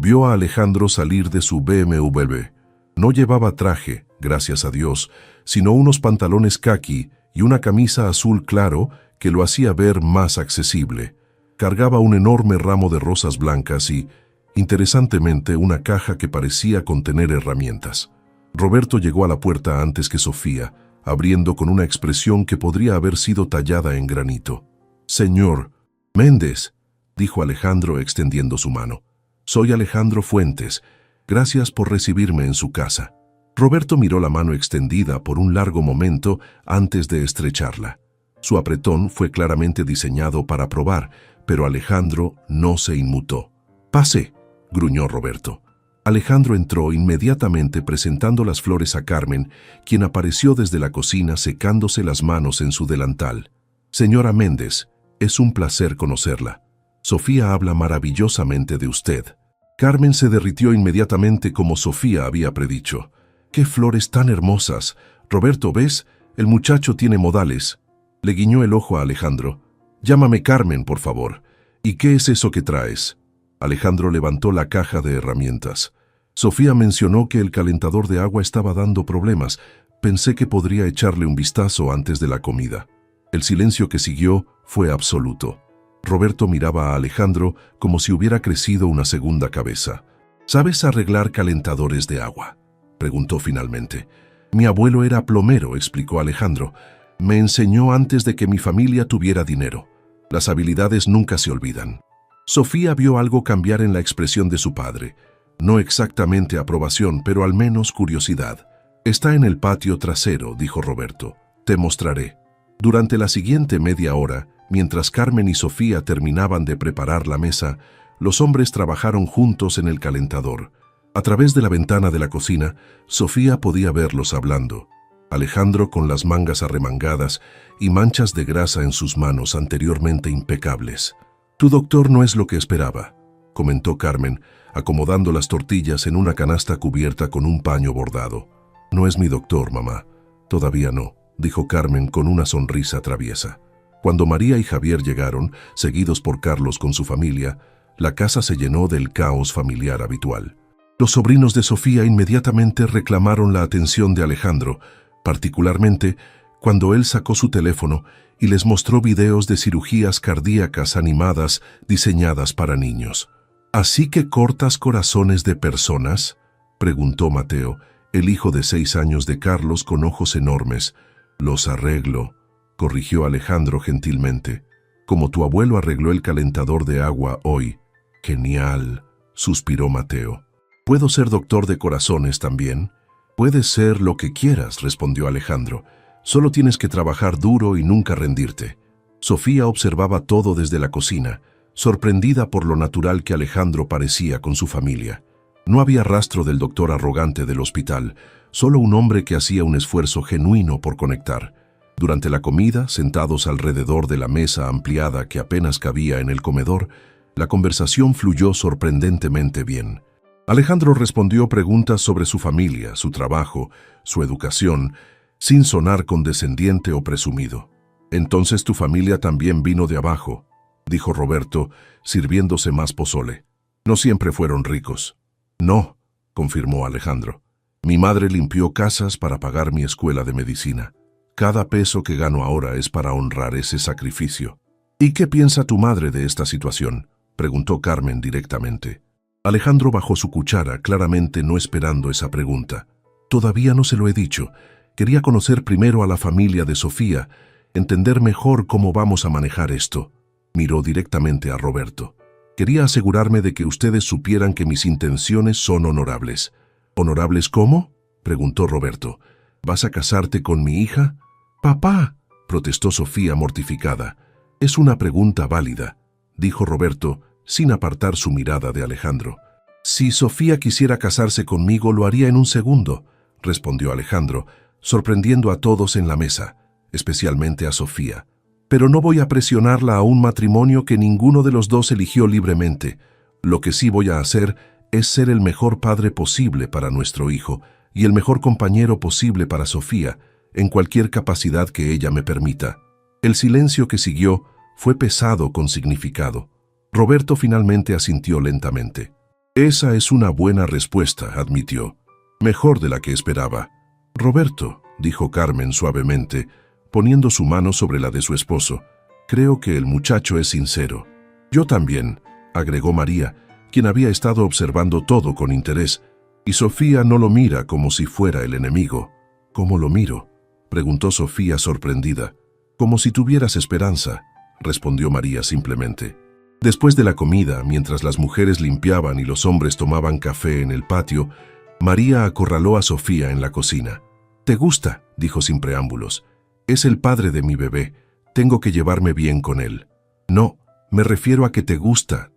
vio a Alejandro salir de su BMW. No llevaba traje, gracias a Dios, sino unos pantalones caqui y una camisa azul claro que lo hacía ver más accesible. Cargaba un enorme ramo de rosas blancas y, interesantemente, una caja que parecía contener herramientas. Roberto llegó a la puerta antes que Sofía, abriendo con una expresión que podría haber sido tallada en granito. «Señor Méndez», dijo Alejandro extendiendo su mano. «Soy Alejandro Fuentes. Gracias por recibirme en su casa». Roberto miró la mano extendida por un largo momento antes de estrecharla. Su apretón fue claramente diseñado para probar, pero Alejandro no se inmutó. «Pase», gruñó Roberto. Alejandro entró inmediatamente presentando las flores a Carmen, quien apareció desde la cocina secándose las manos en su delantal. «Señora Méndez, es un placer conocerla. Sofía habla maravillosamente de usted». Carmen se derritió inmediatamente como Sofía había predicho. «¡Qué flores tan hermosas! Roberto, ¿ves? El muchacho tiene modales». Le guiñó el ojo a Alejandro. «Llámame Carmen, por favor. ¿Y qué es eso que traes?» Alejandro levantó la caja de herramientas. «Sofía mencionó que el calentador de agua estaba dando problemas. Pensé que podría echarle un vistazo antes de la comida». El silencio que siguió fue absoluto. Roberto miraba a Alejandro como si hubiera crecido una segunda cabeza. «¿Sabes arreglar calentadores de agua?», preguntó finalmente. «Mi abuelo era plomero», explicó Alejandro. «Me enseñó antes de que mi familia tuviera dinero. Las habilidades nunca se olvidan». Sofía vio algo cambiar en la expresión de su padre. No exactamente aprobación, pero al menos curiosidad. «Está en el patio trasero», dijo Roberto. «Te mostraré». Durante la siguiente media hora, mientras Carmen y Sofía terminaban de preparar la mesa, los hombres trabajaron juntos en el calentador. A través de la ventana de la cocina, Sofía podía verlos hablando. Alejandro con las mangas arremangadas y manchas de grasa en sus manos anteriormente impecables. «Tu doctor no es lo que esperaba», comentó Carmen, acomodando las tortillas en una canasta cubierta con un paño bordado. «No es mi doctor, mamá. Todavía no», dijo Carmen con una sonrisa traviesa. Cuando María y Javier llegaron, seguidos por Carlos con su familia, la casa se llenó del caos familiar habitual. Los sobrinos de Sofía inmediatamente reclamaron la atención de Alejandro, particularmente cuando él sacó su teléfono y les mostró videos de cirugías cardíacas animadas diseñadas para niños. «¿Así que cortas corazones de personas?», preguntó Mateo, el hijo de 6 años de Carlos con ojos enormes. «Los arreglo», corrigió Alejandro gentilmente. «Como tu abuelo arregló el calentador de agua hoy». «Genial», suspiró Mateo. «¿Puedo ser doctor de corazones también?» «Puedes ser lo que quieras», respondió Alejandro. «Solo tienes que trabajar duro y nunca rendirte». Sofía observaba todo desde la cocina, sorprendida por lo natural que Alejandro parecía con su familia. No había rastro del doctor arrogante del hospital, solo un hombre que hacía un esfuerzo genuino por conectar. Durante la comida, sentados alrededor de la mesa ampliada que apenas cabía en el comedor, la conversación fluyó sorprendentemente bien. Alejandro respondió preguntas sobre su familia, su trabajo, su educación, sin sonar condescendiente o presumido. «Entonces tu familia también vino de abajo», dijo Roberto, sirviéndose más pozole. «No siempre fueron ricos». «No», confirmó Alejandro. «Mi madre limpió casas para pagar mi escuela de medicina. Cada peso que gano ahora es para honrar ese sacrificio». «¿Y qué piensa tu madre de esta situación?», preguntó Carmen directamente. Alejandro bajó su cuchara, claramente no esperando esa pregunta. «Todavía no se lo he dicho. Quería conocer primero a la familia de Sofía, entender mejor cómo vamos a manejar esto». Miró directamente a Roberto. «Quería asegurarme de que ustedes supieran que mis intenciones son honorables». «¿Honorables cómo?», preguntó Roberto. «¿Vas a casarte con mi hija?» «Papá», protestó Sofía mortificada. «Es una pregunta válida», dijo Roberto, sin apartar su mirada de Alejandro. Si Sofía quisiera casarse conmigo, lo haría en un segundo, respondió Alejandro, sorprendiendo a todos en la mesa, especialmente a Sofía. Pero no voy a presionarla a un matrimonio que ninguno de los dos eligió libremente. Lo que sí voy a hacer es ser el mejor padre posible para nuestro hijo y el mejor compañero posible para Sofía, en cualquier capacidad que ella me permita. El silencio que siguió fue pesado con significado. Roberto finalmente asintió lentamente. Esa es una buena respuesta, admitió. Mejor de la que esperaba. Roberto, dijo Carmen suavemente, poniendo su mano sobre la de su esposo, creo que el muchacho es sincero. Yo también, agregó María, quien había estado observando todo con interés, y Sofía no lo mira como si fuera el enemigo. ¿Cómo lo miro?, preguntó Sofía sorprendida. Como si tuvieras esperanza, respondió María simplemente. Después de la comida, mientras las mujeres limpiaban y los hombres tomaban café en el patio, María acorraló a Sofía en la cocina. «¿Te gusta?», dijo sin preámbulos. «Es el padre de mi bebé. Tengo que llevarme bien con él». «No, me refiero a que te gusta,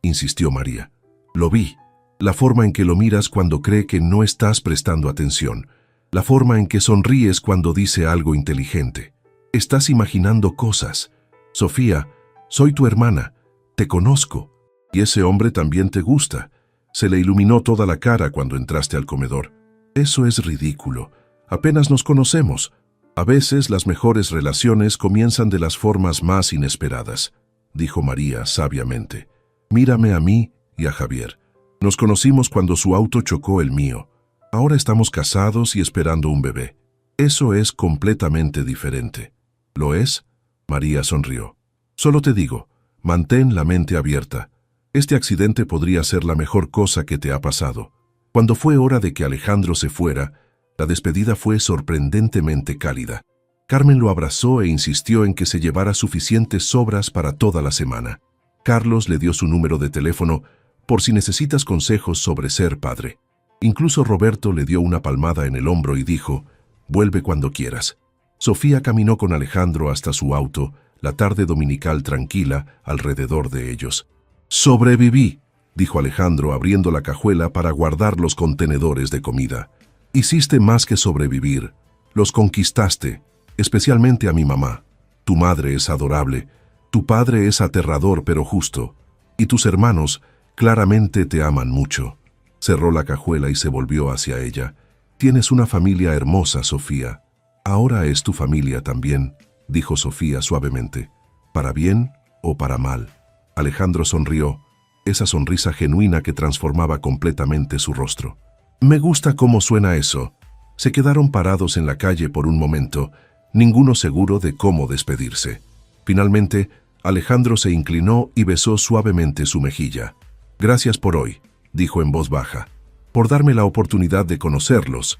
insistió María. «Lo vi. La forma en que lo miras cuando cree que no estás prestando atención. La forma en que sonríes cuando dice algo inteligente. Estás imaginando cosas. Sofía, soy tu hermana. Te conozco. Y ese hombre también te gusta». Se le iluminó toda la cara cuando entraste al comedor. «Eso es ridículo. Apenas nos conocemos». A veces las mejores relaciones comienzan de las formas más inesperadas, dijo María sabiamente. Mírame a mí y a Javier. Nos conocimos cuando su auto chocó el mío. Ahora estamos casados y esperando un bebé. Eso es completamente diferente. ¿Lo es?, María sonrió. Solo te digo, mantén la mente abierta. Este accidente podría ser la mejor cosa que te ha pasado. Cuando fue hora de que Alejandro se fuera, la despedida fue sorprendentemente cálida. Carmen lo abrazó e insistió en que se llevara suficientes sobras para toda la semana. Carlos le dio su número de teléfono por si necesitas consejos sobre ser padre. Incluso Roberto le dio una palmada en el hombro y dijo, «Vuelve cuando quieras». Sofía caminó con Alejandro hasta su auto, la tarde dominical tranquila alrededor de ellos. «Sobreviví», dijo Alejandro abriendo la cajuela para guardar los contenedores de comida. «Hiciste más que sobrevivir. Los conquistaste, especialmente a mi mamá. Tu madre es adorable, tu padre es aterrador pero justo, y tus hermanos claramente te aman mucho». Cerró la cajuela y se volvió hacia ella. «Tienes una familia hermosa, Sofía. Ahora es tu familia también», dijo Sofía suavemente. «¿Para bien o para mal?». Alejandro sonrió, esa sonrisa genuina que transformaba completamente su rostro. «Me gusta cómo suena eso». Se quedaron parados en la calle por un momento, ninguno seguro de cómo despedirse. Finalmente, Alejandro se inclinó y besó suavemente su mejilla. «Gracias por hoy», dijo en voz baja, «por darme la oportunidad de conocerlos,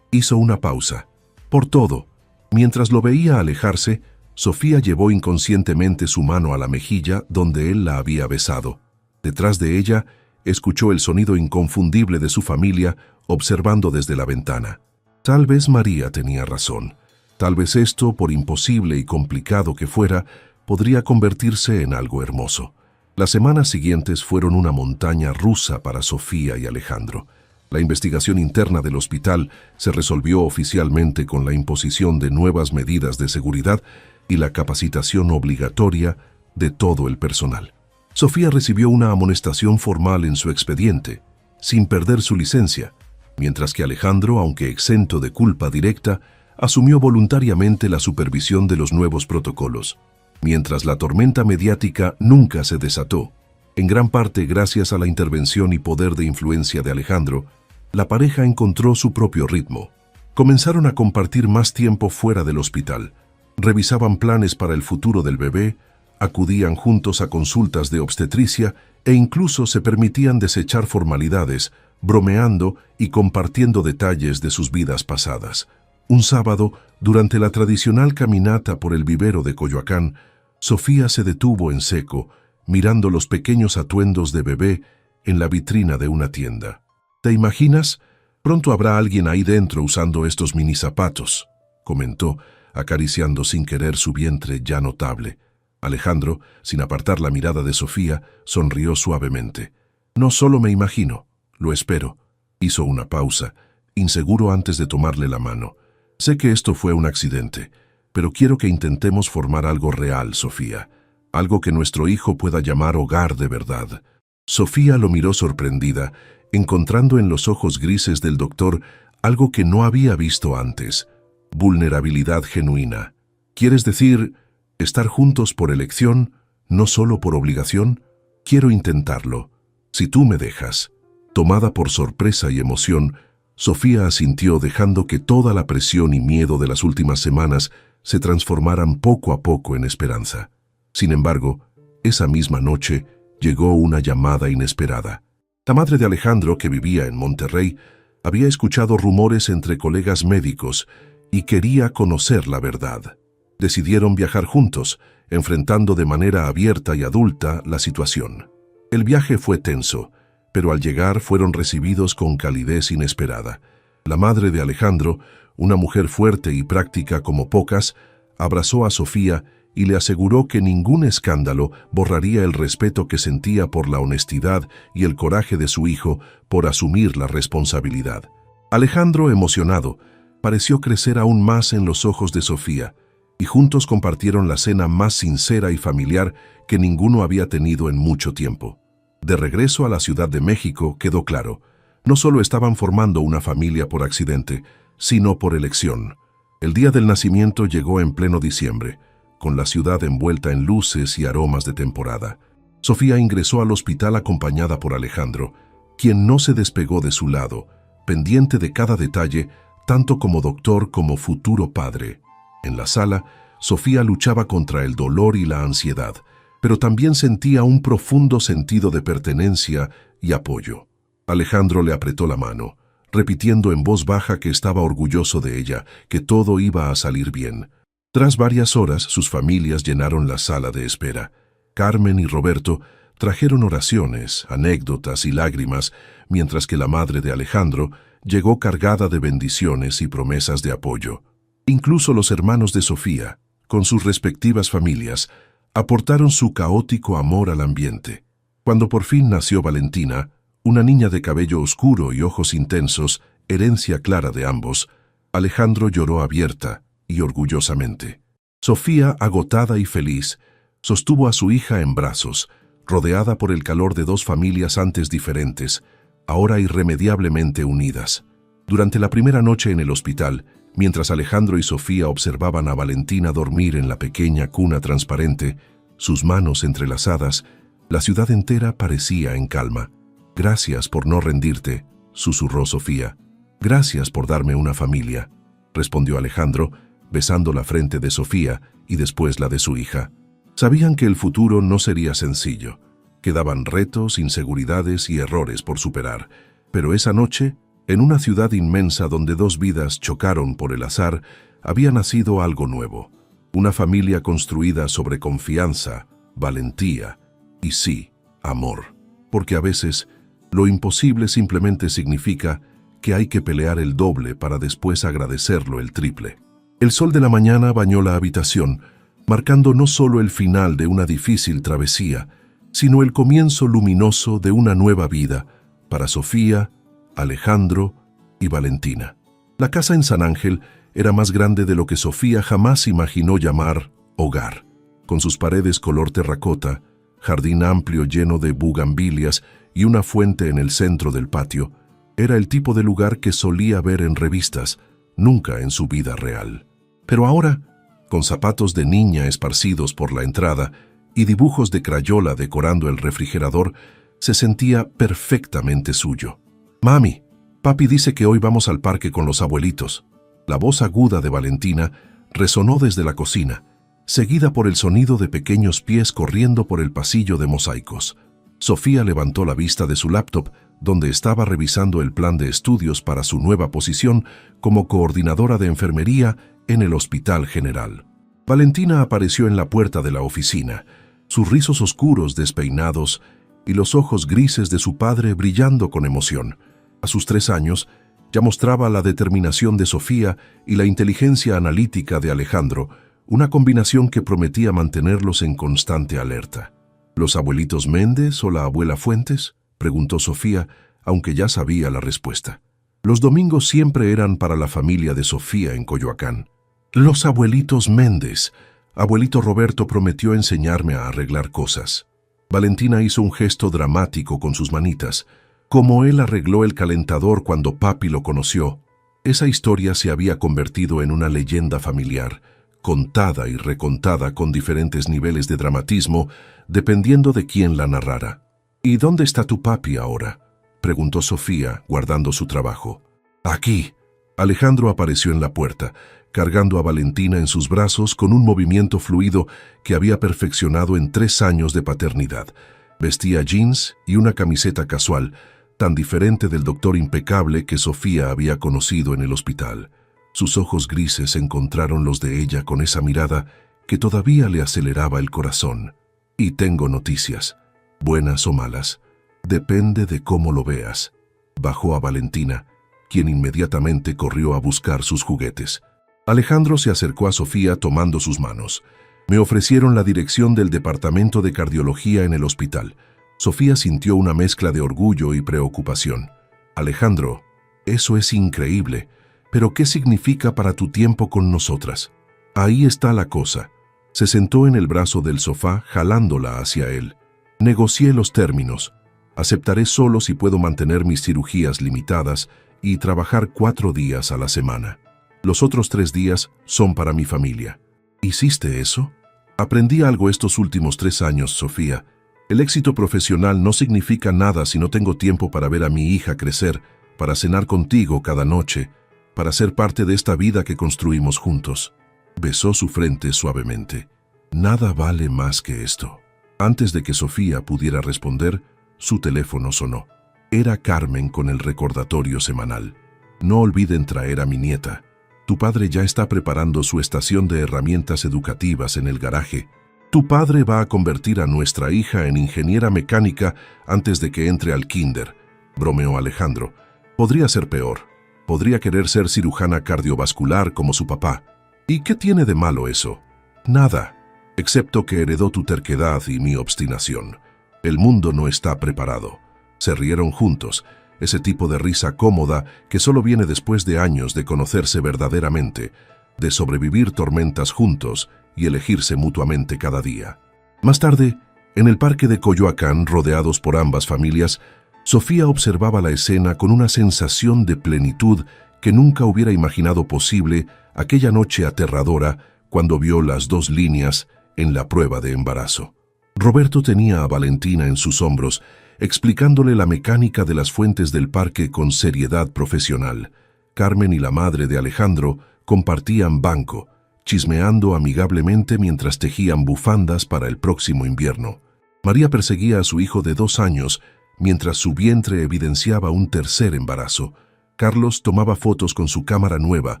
Hizo una pausa. «Por todo». Mientras lo veía alejarse, Sofía llevó inconscientemente su mano a la mejilla donde él la había besado. Detrás de ella, escuchó el sonido inconfundible de su familia observando desde la ventana. Tal vez María tenía razón. Tal vez esto, por imposible y complicado que fuera, podría convertirse en algo hermoso. Las semanas siguientes fueron una montaña rusa para Sofía y Alejandro. La investigación interna del hospital se resolvió oficialmente con la imposición de nuevas medidas de seguridad y la capacitación obligatoria de todo el personal. Sofía recibió una amonestación formal en su expediente, sin perder su licencia, mientras que Alejandro, aunque exento de culpa directa, asumió voluntariamente la supervisión de los nuevos protocolos. Mientras la tormenta mediática nunca se desató, en gran parte gracias a la intervención y poder de influencia de Alejandro, la pareja encontró su propio ritmo. Comenzaron a compartir más tiempo fuera del hospital, revisaban planes para el futuro del bebé, acudían juntos a consultas de obstetricia e incluso se permitían desechar formalidades, bromeando y compartiendo detalles de sus vidas pasadas. Un sábado, durante la tradicional caminata por el vivero de Coyoacán, Sofía se detuvo en seco, mirando los pequeños atuendos de bebé en la vitrina de una tienda. «¿Te imaginas? Pronto habrá alguien ahí dentro usando estos mini zapatos», comentó, acariciando sin querer su vientre ya notable. Alejandro, sin apartar la mirada de Sofía, sonrió suavemente. No solo me imagino, lo espero. Hizo una pausa, inseguro antes de tomarle la mano. Sé que esto fue un accidente, pero quiero que intentemos formar algo real, Sofía. Algo que nuestro hijo pueda llamar hogar de verdad. Sofía lo miró sorprendida, encontrando en los ojos grises del doctor algo que no había visto antes. Vulnerabilidad genuina. ¿Quieres decir estar juntos por elección, no solo por obligación? Quiero intentarlo, si tú me dejas. Tomada por sorpresa y emoción, Sofía asintió, dejando que toda la presión y miedo de las últimas semanas se transformaran poco a poco en esperanza. Sin embargo, esa misma noche llegó una llamada inesperada. La madre de Alejandro, que vivía en Monterrey, había escuchado rumores entre colegas médicos y quería conocer la verdad. Decidieron viajar juntos, enfrentando de manera abierta y adulta la situación. El viaje fue tenso, pero al llegar fueron recibidos con calidez inesperada. La madre de Alejandro, una mujer fuerte y práctica como pocas, abrazó a Sofía y le aseguró que ningún escándalo borraría el respeto que sentía por la honestidad y el coraje de su hijo por asumir la responsabilidad. Alejandro, emocionado, pareció crecer aún más en los ojos de Sofía, y juntos compartieron la cena más sincera y familiar que ninguno había tenido en mucho tiempo. De regreso a la Ciudad de México quedó claro, no solo estaban formando una familia por accidente, sino por elección. El día del nacimiento llegó en pleno diciembre, con la ciudad envuelta en luces y aromas de temporada. Sofía ingresó al hospital acompañada por Alejandro, quien no se despegó de su lado, pendiente de cada detalle, tanto como doctor como futuro padre. En la sala, Sofía luchaba contra el dolor y la ansiedad, pero también sentía un profundo sentido de pertenencia y apoyo. Alejandro le apretó la mano, repitiendo en voz baja que estaba orgulloso de ella, que todo iba a salir bien. Tras varias horas, sus familias llenaron la sala de espera. Carmen y Roberto trajeron oraciones, anécdotas y lágrimas, mientras que la madre de Alejandro llegó cargada de bendiciones y promesas de apoyo. Incluso los hermanos de Sofía, con sus respectivas familias, aportaron su caótico amor al ambiente. Cuando por fin nació Valentina, una niña de cabello oscuro y ojos intensos, herencia clara de ambos, Alejandro lloró abierta y orgullosamente. Sofía, agotada y feliz, sostuvo a su hija en brazos, rodeada por el calor de dos familias antes diferentes, ahora irremediablemente unidas. Durante la primera noche en el hospital, mientras Alejandro y Sofía observaban a Valentina dormir en la pequeña cuna transparente, sus manos entrelazadas, la ciudad entera parecía en calma. «Gracias por no rendirte», susurró Sofía. «Gracias por darme una familia», respondió Alejandro, besando la frente de Sofía y después la de su hija. Sabían que el futuro no sería sencillo. Quedaban retos, inseguridades y errores por superar. Pero esa noche, en una ciudad inmensa donde dos vidas chocaron por el azar, había nacido algo nuevo. Una familia construida sobre confianza, valentía y sí, amor. Porque a veces, lo imposible simplemente significa que hay que pelear el doble para después agradecerlo el triple. El sol de la mañana bañó la habitación, marcando no solo el final de una difícil travesía, sino el comienzo luminoso de una nueva vida para Sofía, Alejandro y Valentina. La casa en San Ángel era más grande de lo que Sofía jamás imaginó llamar hogar. Con sus paredes color terracota, jardín amplio lleno de bugambilias y una fuente en el centro del patio, era el tipo de lugar que solía ver en revistas, nunca en su vida real. Pero ahora, con zapatos de niña esparcidos por la entrada y dibujos de crayola decorando el refrigerador, se sentía perfectamente suyo. «Mami, papi dice que hoy vamos al parque con los abuelitos». La voz aguda de Valentina resonó desde la cocina, seguida por el sonido de pequeños pies corriendo por el pasillo de mosaicos. Sofía levantó la vista de su laptop, donde estaba revisando el plan de estudios para su nueva posición como coordinadora de enfermería en el Hospital General. Valentina apareció en la puerta de la oficina, sus rizos oscuros despeinados y los ojos grises de su padre brillando con emoción. A sus 3 años, ya mostraba la determinación de Sofía y la inteligencia analítica de Alejandro, una combinación que prometía mantenerlos en constante alerta. ¿Los abuelitos Méndez o la abuela Fuentes?, preguntó Sofía, aunque ya sabía la respuesta. Los domingos siempre eran para la familia de Sofía en Coyoacán. Los abuelitos Méndez. Abuelito Roberto prometió enseñarme a arreglar cosas. Valentina hizo un gesto dramático con sus manitas, como él arregló el calentador cuando papi lo conoció. Esa historia se había convertido en una leyenda familiar, contada y recontada con diferentes niveles de dramatismo, dependiendo de quién la narrara. «¿Y dónde está tu papi ahora?», preguntó Sofía, guardando su trabajo. «Aquí». Alejandro apareció en la puerta, cargando a Valentina en sus brazos con un movimiento fluido que había perfeccionado en 3 años de paternidad. Vestía jeans y una camiseta casual, tan diferente del doctor impecable que Sofía había conocido en el hospital. Sus ojos grises encontraron los de ella con esa mirada que todavía le aceleraba el corazón. «Y tengo noticias, buenas o malas. Depende de cómo lo veas», bajó a Valentina, quien inmediatamente corrió a buscar sus juguetes. Alejandro se acercó a Sofía tomando sus manos. «Me ofrecieron la dirección del departamento de cardiología en el hospital». Sofía sintió una mezcla de orgullo y preocupación. «Alejandro, eso es increíble, pero ¿qué significa para tu tiempo con nosotras?». «Ahí está la cosa». Se sentó en el brazo del sofá, jalándola hacia él. «Negocié los términos. Aceptaré solo si puedo mantener mis cirugías limitadas y trabajar 4 días a la semana. Los otros 3 días son para mi familia». «¿Hiciste eso?». «Aprendí algo estos últimos 3 años, Sofía. El éxito profesional no significa nada si no tengo tiempo para ver a mi hija crecer, para cenar contigo cada noche, para ser parte de esta vida que construimos juntos». Besó su frente suavemente. «Nada vale más que esto». Antes de que Sofía pudiera responder, su teléfono sonó. Era Carmen con el recordatorio semanal. «No olviden traer a mi nieta. Tu padre ya está preparando su estación de herramientas educativas en el garaje. Tu padre va a convertir a nuestra hija en ingeniera mecánica antes de que entre al kinder», bromeó Alejandro. «Podría ser peor. Podría querer ser cirujana cardiovascular como su papá. ¿Y qué tiene de malo eso?». «Nada, excepto que heredó tu terquedad y mi obstinación. El mundo no está preparado». Se rieron juntos, ese tipo de risa cómoda que solo viene después de años de conocerse verdaderamente, de sobrevivir tormentas juntos y elegirse mutuamente cada día. Más tarde, en el parque de Coyoacán, rodeados por ambas familias, Sofía observaba la escena con una sensación de plenitud que nunca hubiera imaginado posible aquella noche aterradora cuando vio las 2 líneas en la prueba de embarazo. Roberto tenía a Valentina en sus hombros, explicándole la mecánica de las fuentes del parque con seriedad profesional. Carmen y la madre de Alejandro compartían banco, chismeando amigablemente mientras tejían bufandas para el próximo invierno. María perseguía a su hijo de 2 años, mientras su vientre evidenciaba un tercer embarazo. Carlos tomaba fotos con su cámara nueva,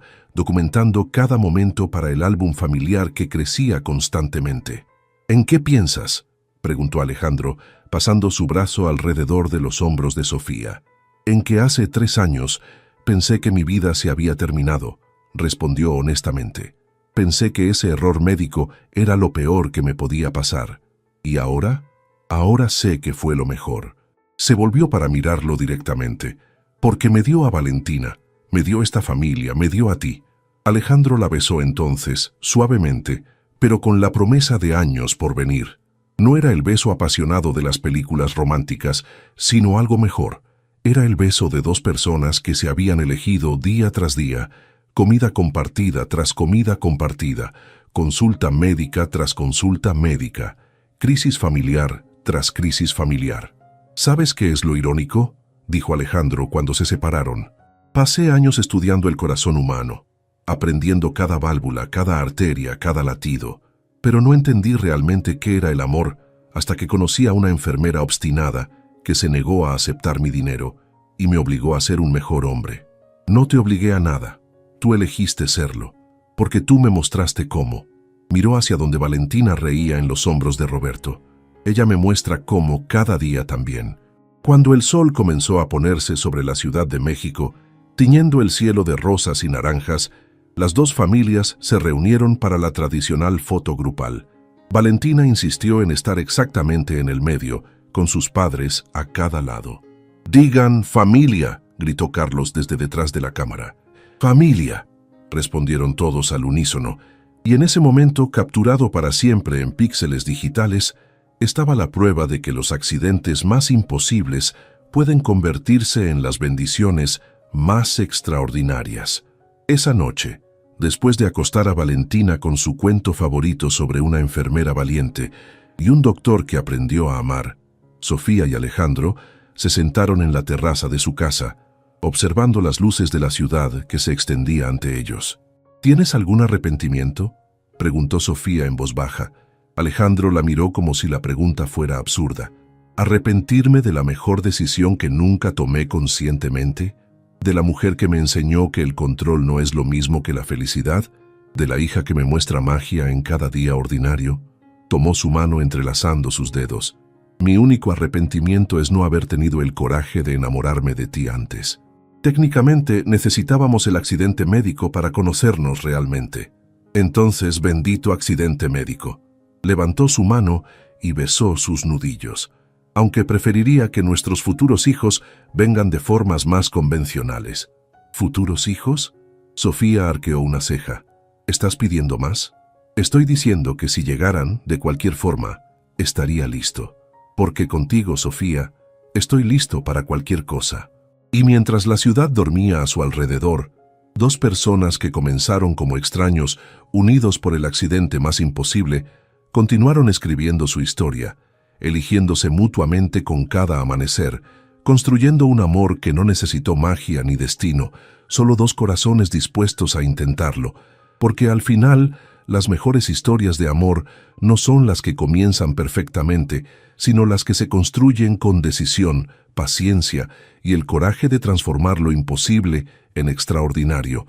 documentando cada momento para el álbum familiar que crecía constantemente. «¿En qué piensas?», preguntó Alejandro, pasando su brazo alrededor de los hombros de Sofía. «En que hace 3 años pensé que mi vida se había terminado», respondió honestamente. «Pensé que ese error médico era lo peor que me podía pasar. ¿Y ahora? Ahora sé que fue lo mejor». Se volvió para mirarlo directamente. «Porque me dio a Valentina, me dio esta familia, me dio a ti». Alejandro la besó entonces, suavemente, pero con la promesa de años por venir. No era el beso apasionado de las películas románticas, sino algo mejor. Era el beso de 2 personas que se habían elegido día tras día, comida compartida tras comida compartida, consulta médica tras consulta médica, crisis familiar tras crisis familiar. «¿Sabes qué es lo irónico?», dijo Alejandro cuando se separaron. «Pasé años estudiando el corazón humano, aprendiendo cada válvula, cada arteria, cada latido, pero no entendí realmente qué era el amor hasta que conocí a una enfermera obstinada que se negó a aceptar mi dinero y me obligó a ser un mejor hombre. No te obligué a nada, tú elegiste serlo, porque tú me mostraste cómo». Miró hacia donde Valentina reía en los hombros de Roberto. «Ella me muestra cómo cada día también». Cuando el sol comenzó a ponerse sobre la Ciudad de México, tiñendo el cielo de rosas y naranjas, las 2 familias se reunieron para la tradicional foto grupal. Valentina insistió en estar exactamente en el medio, con sus padres a cada lado. «Digan familia», gritó Carlos desde detrás de la cámara. «Familia», respondieron todos al unísono, y en ese momento, capturado para siempre en píxeles digitales, estaba la prueba de que los accidentes más imposibles pueden convertirse en las bendiciones más extraordinarias. Esa noche, después de acostar a Valentina con su cuento favorito sobre una enfermera valiente y un doctor que aprendió a amar, Sofía y Alejandro se sentaron en la terraza de su casa, observando las luces de la ciudad que se extendía ante ellos. «¿Tienes algún arrepentimiento?», preguntó Sofía en voz baja. Alejandro la miró como si la pregunta fuera absurda. «¿Arrepentirme de la mejor decisión que nunca tomé conscientemente? ¿De la mujer que me enseñó que el control no es lo mismo que la felicidad? ¿De la hija que me muestra magia en cada día ordinario?». Tomó su mano entrelazando sus dedos. «Mi único arrepentimiento es no haber tenido el coraje de enamorarme de ti antes. Técnicamente necesitábamos el accidente médico para conocernos realmente. Entonces, bendito accidente médico». Levantó su mano y besó sus nudillos, aunque preferiría que nuestros futuros hijos vengan de formas más convencionales. ¿Futuros hijos? Sofía arqueó una ceja. ¿Estás pidiendo más? Estoy diciendo que si llegaran, de cualquier forma, estaría listo. Porque contigo, Sofía, estoy listo para cualquier cosa. Y mientras la ciudad dormía a su alrededor, dos personas que comenzaron como extraños, unidos por el accidente más imposible, continuaron escribiendo su historia, eligiéndose mutuamente con cada amanecer, construyendo un amor que no necesitó magia ni destino, solo dos corazones dispuestos a intentarlo, porque al final las mejores historias de amor no son las que comienzan perfectamente, sino las que se construyen con decisión, paciencia y el coraje de transformar lo imposible en extraordinario,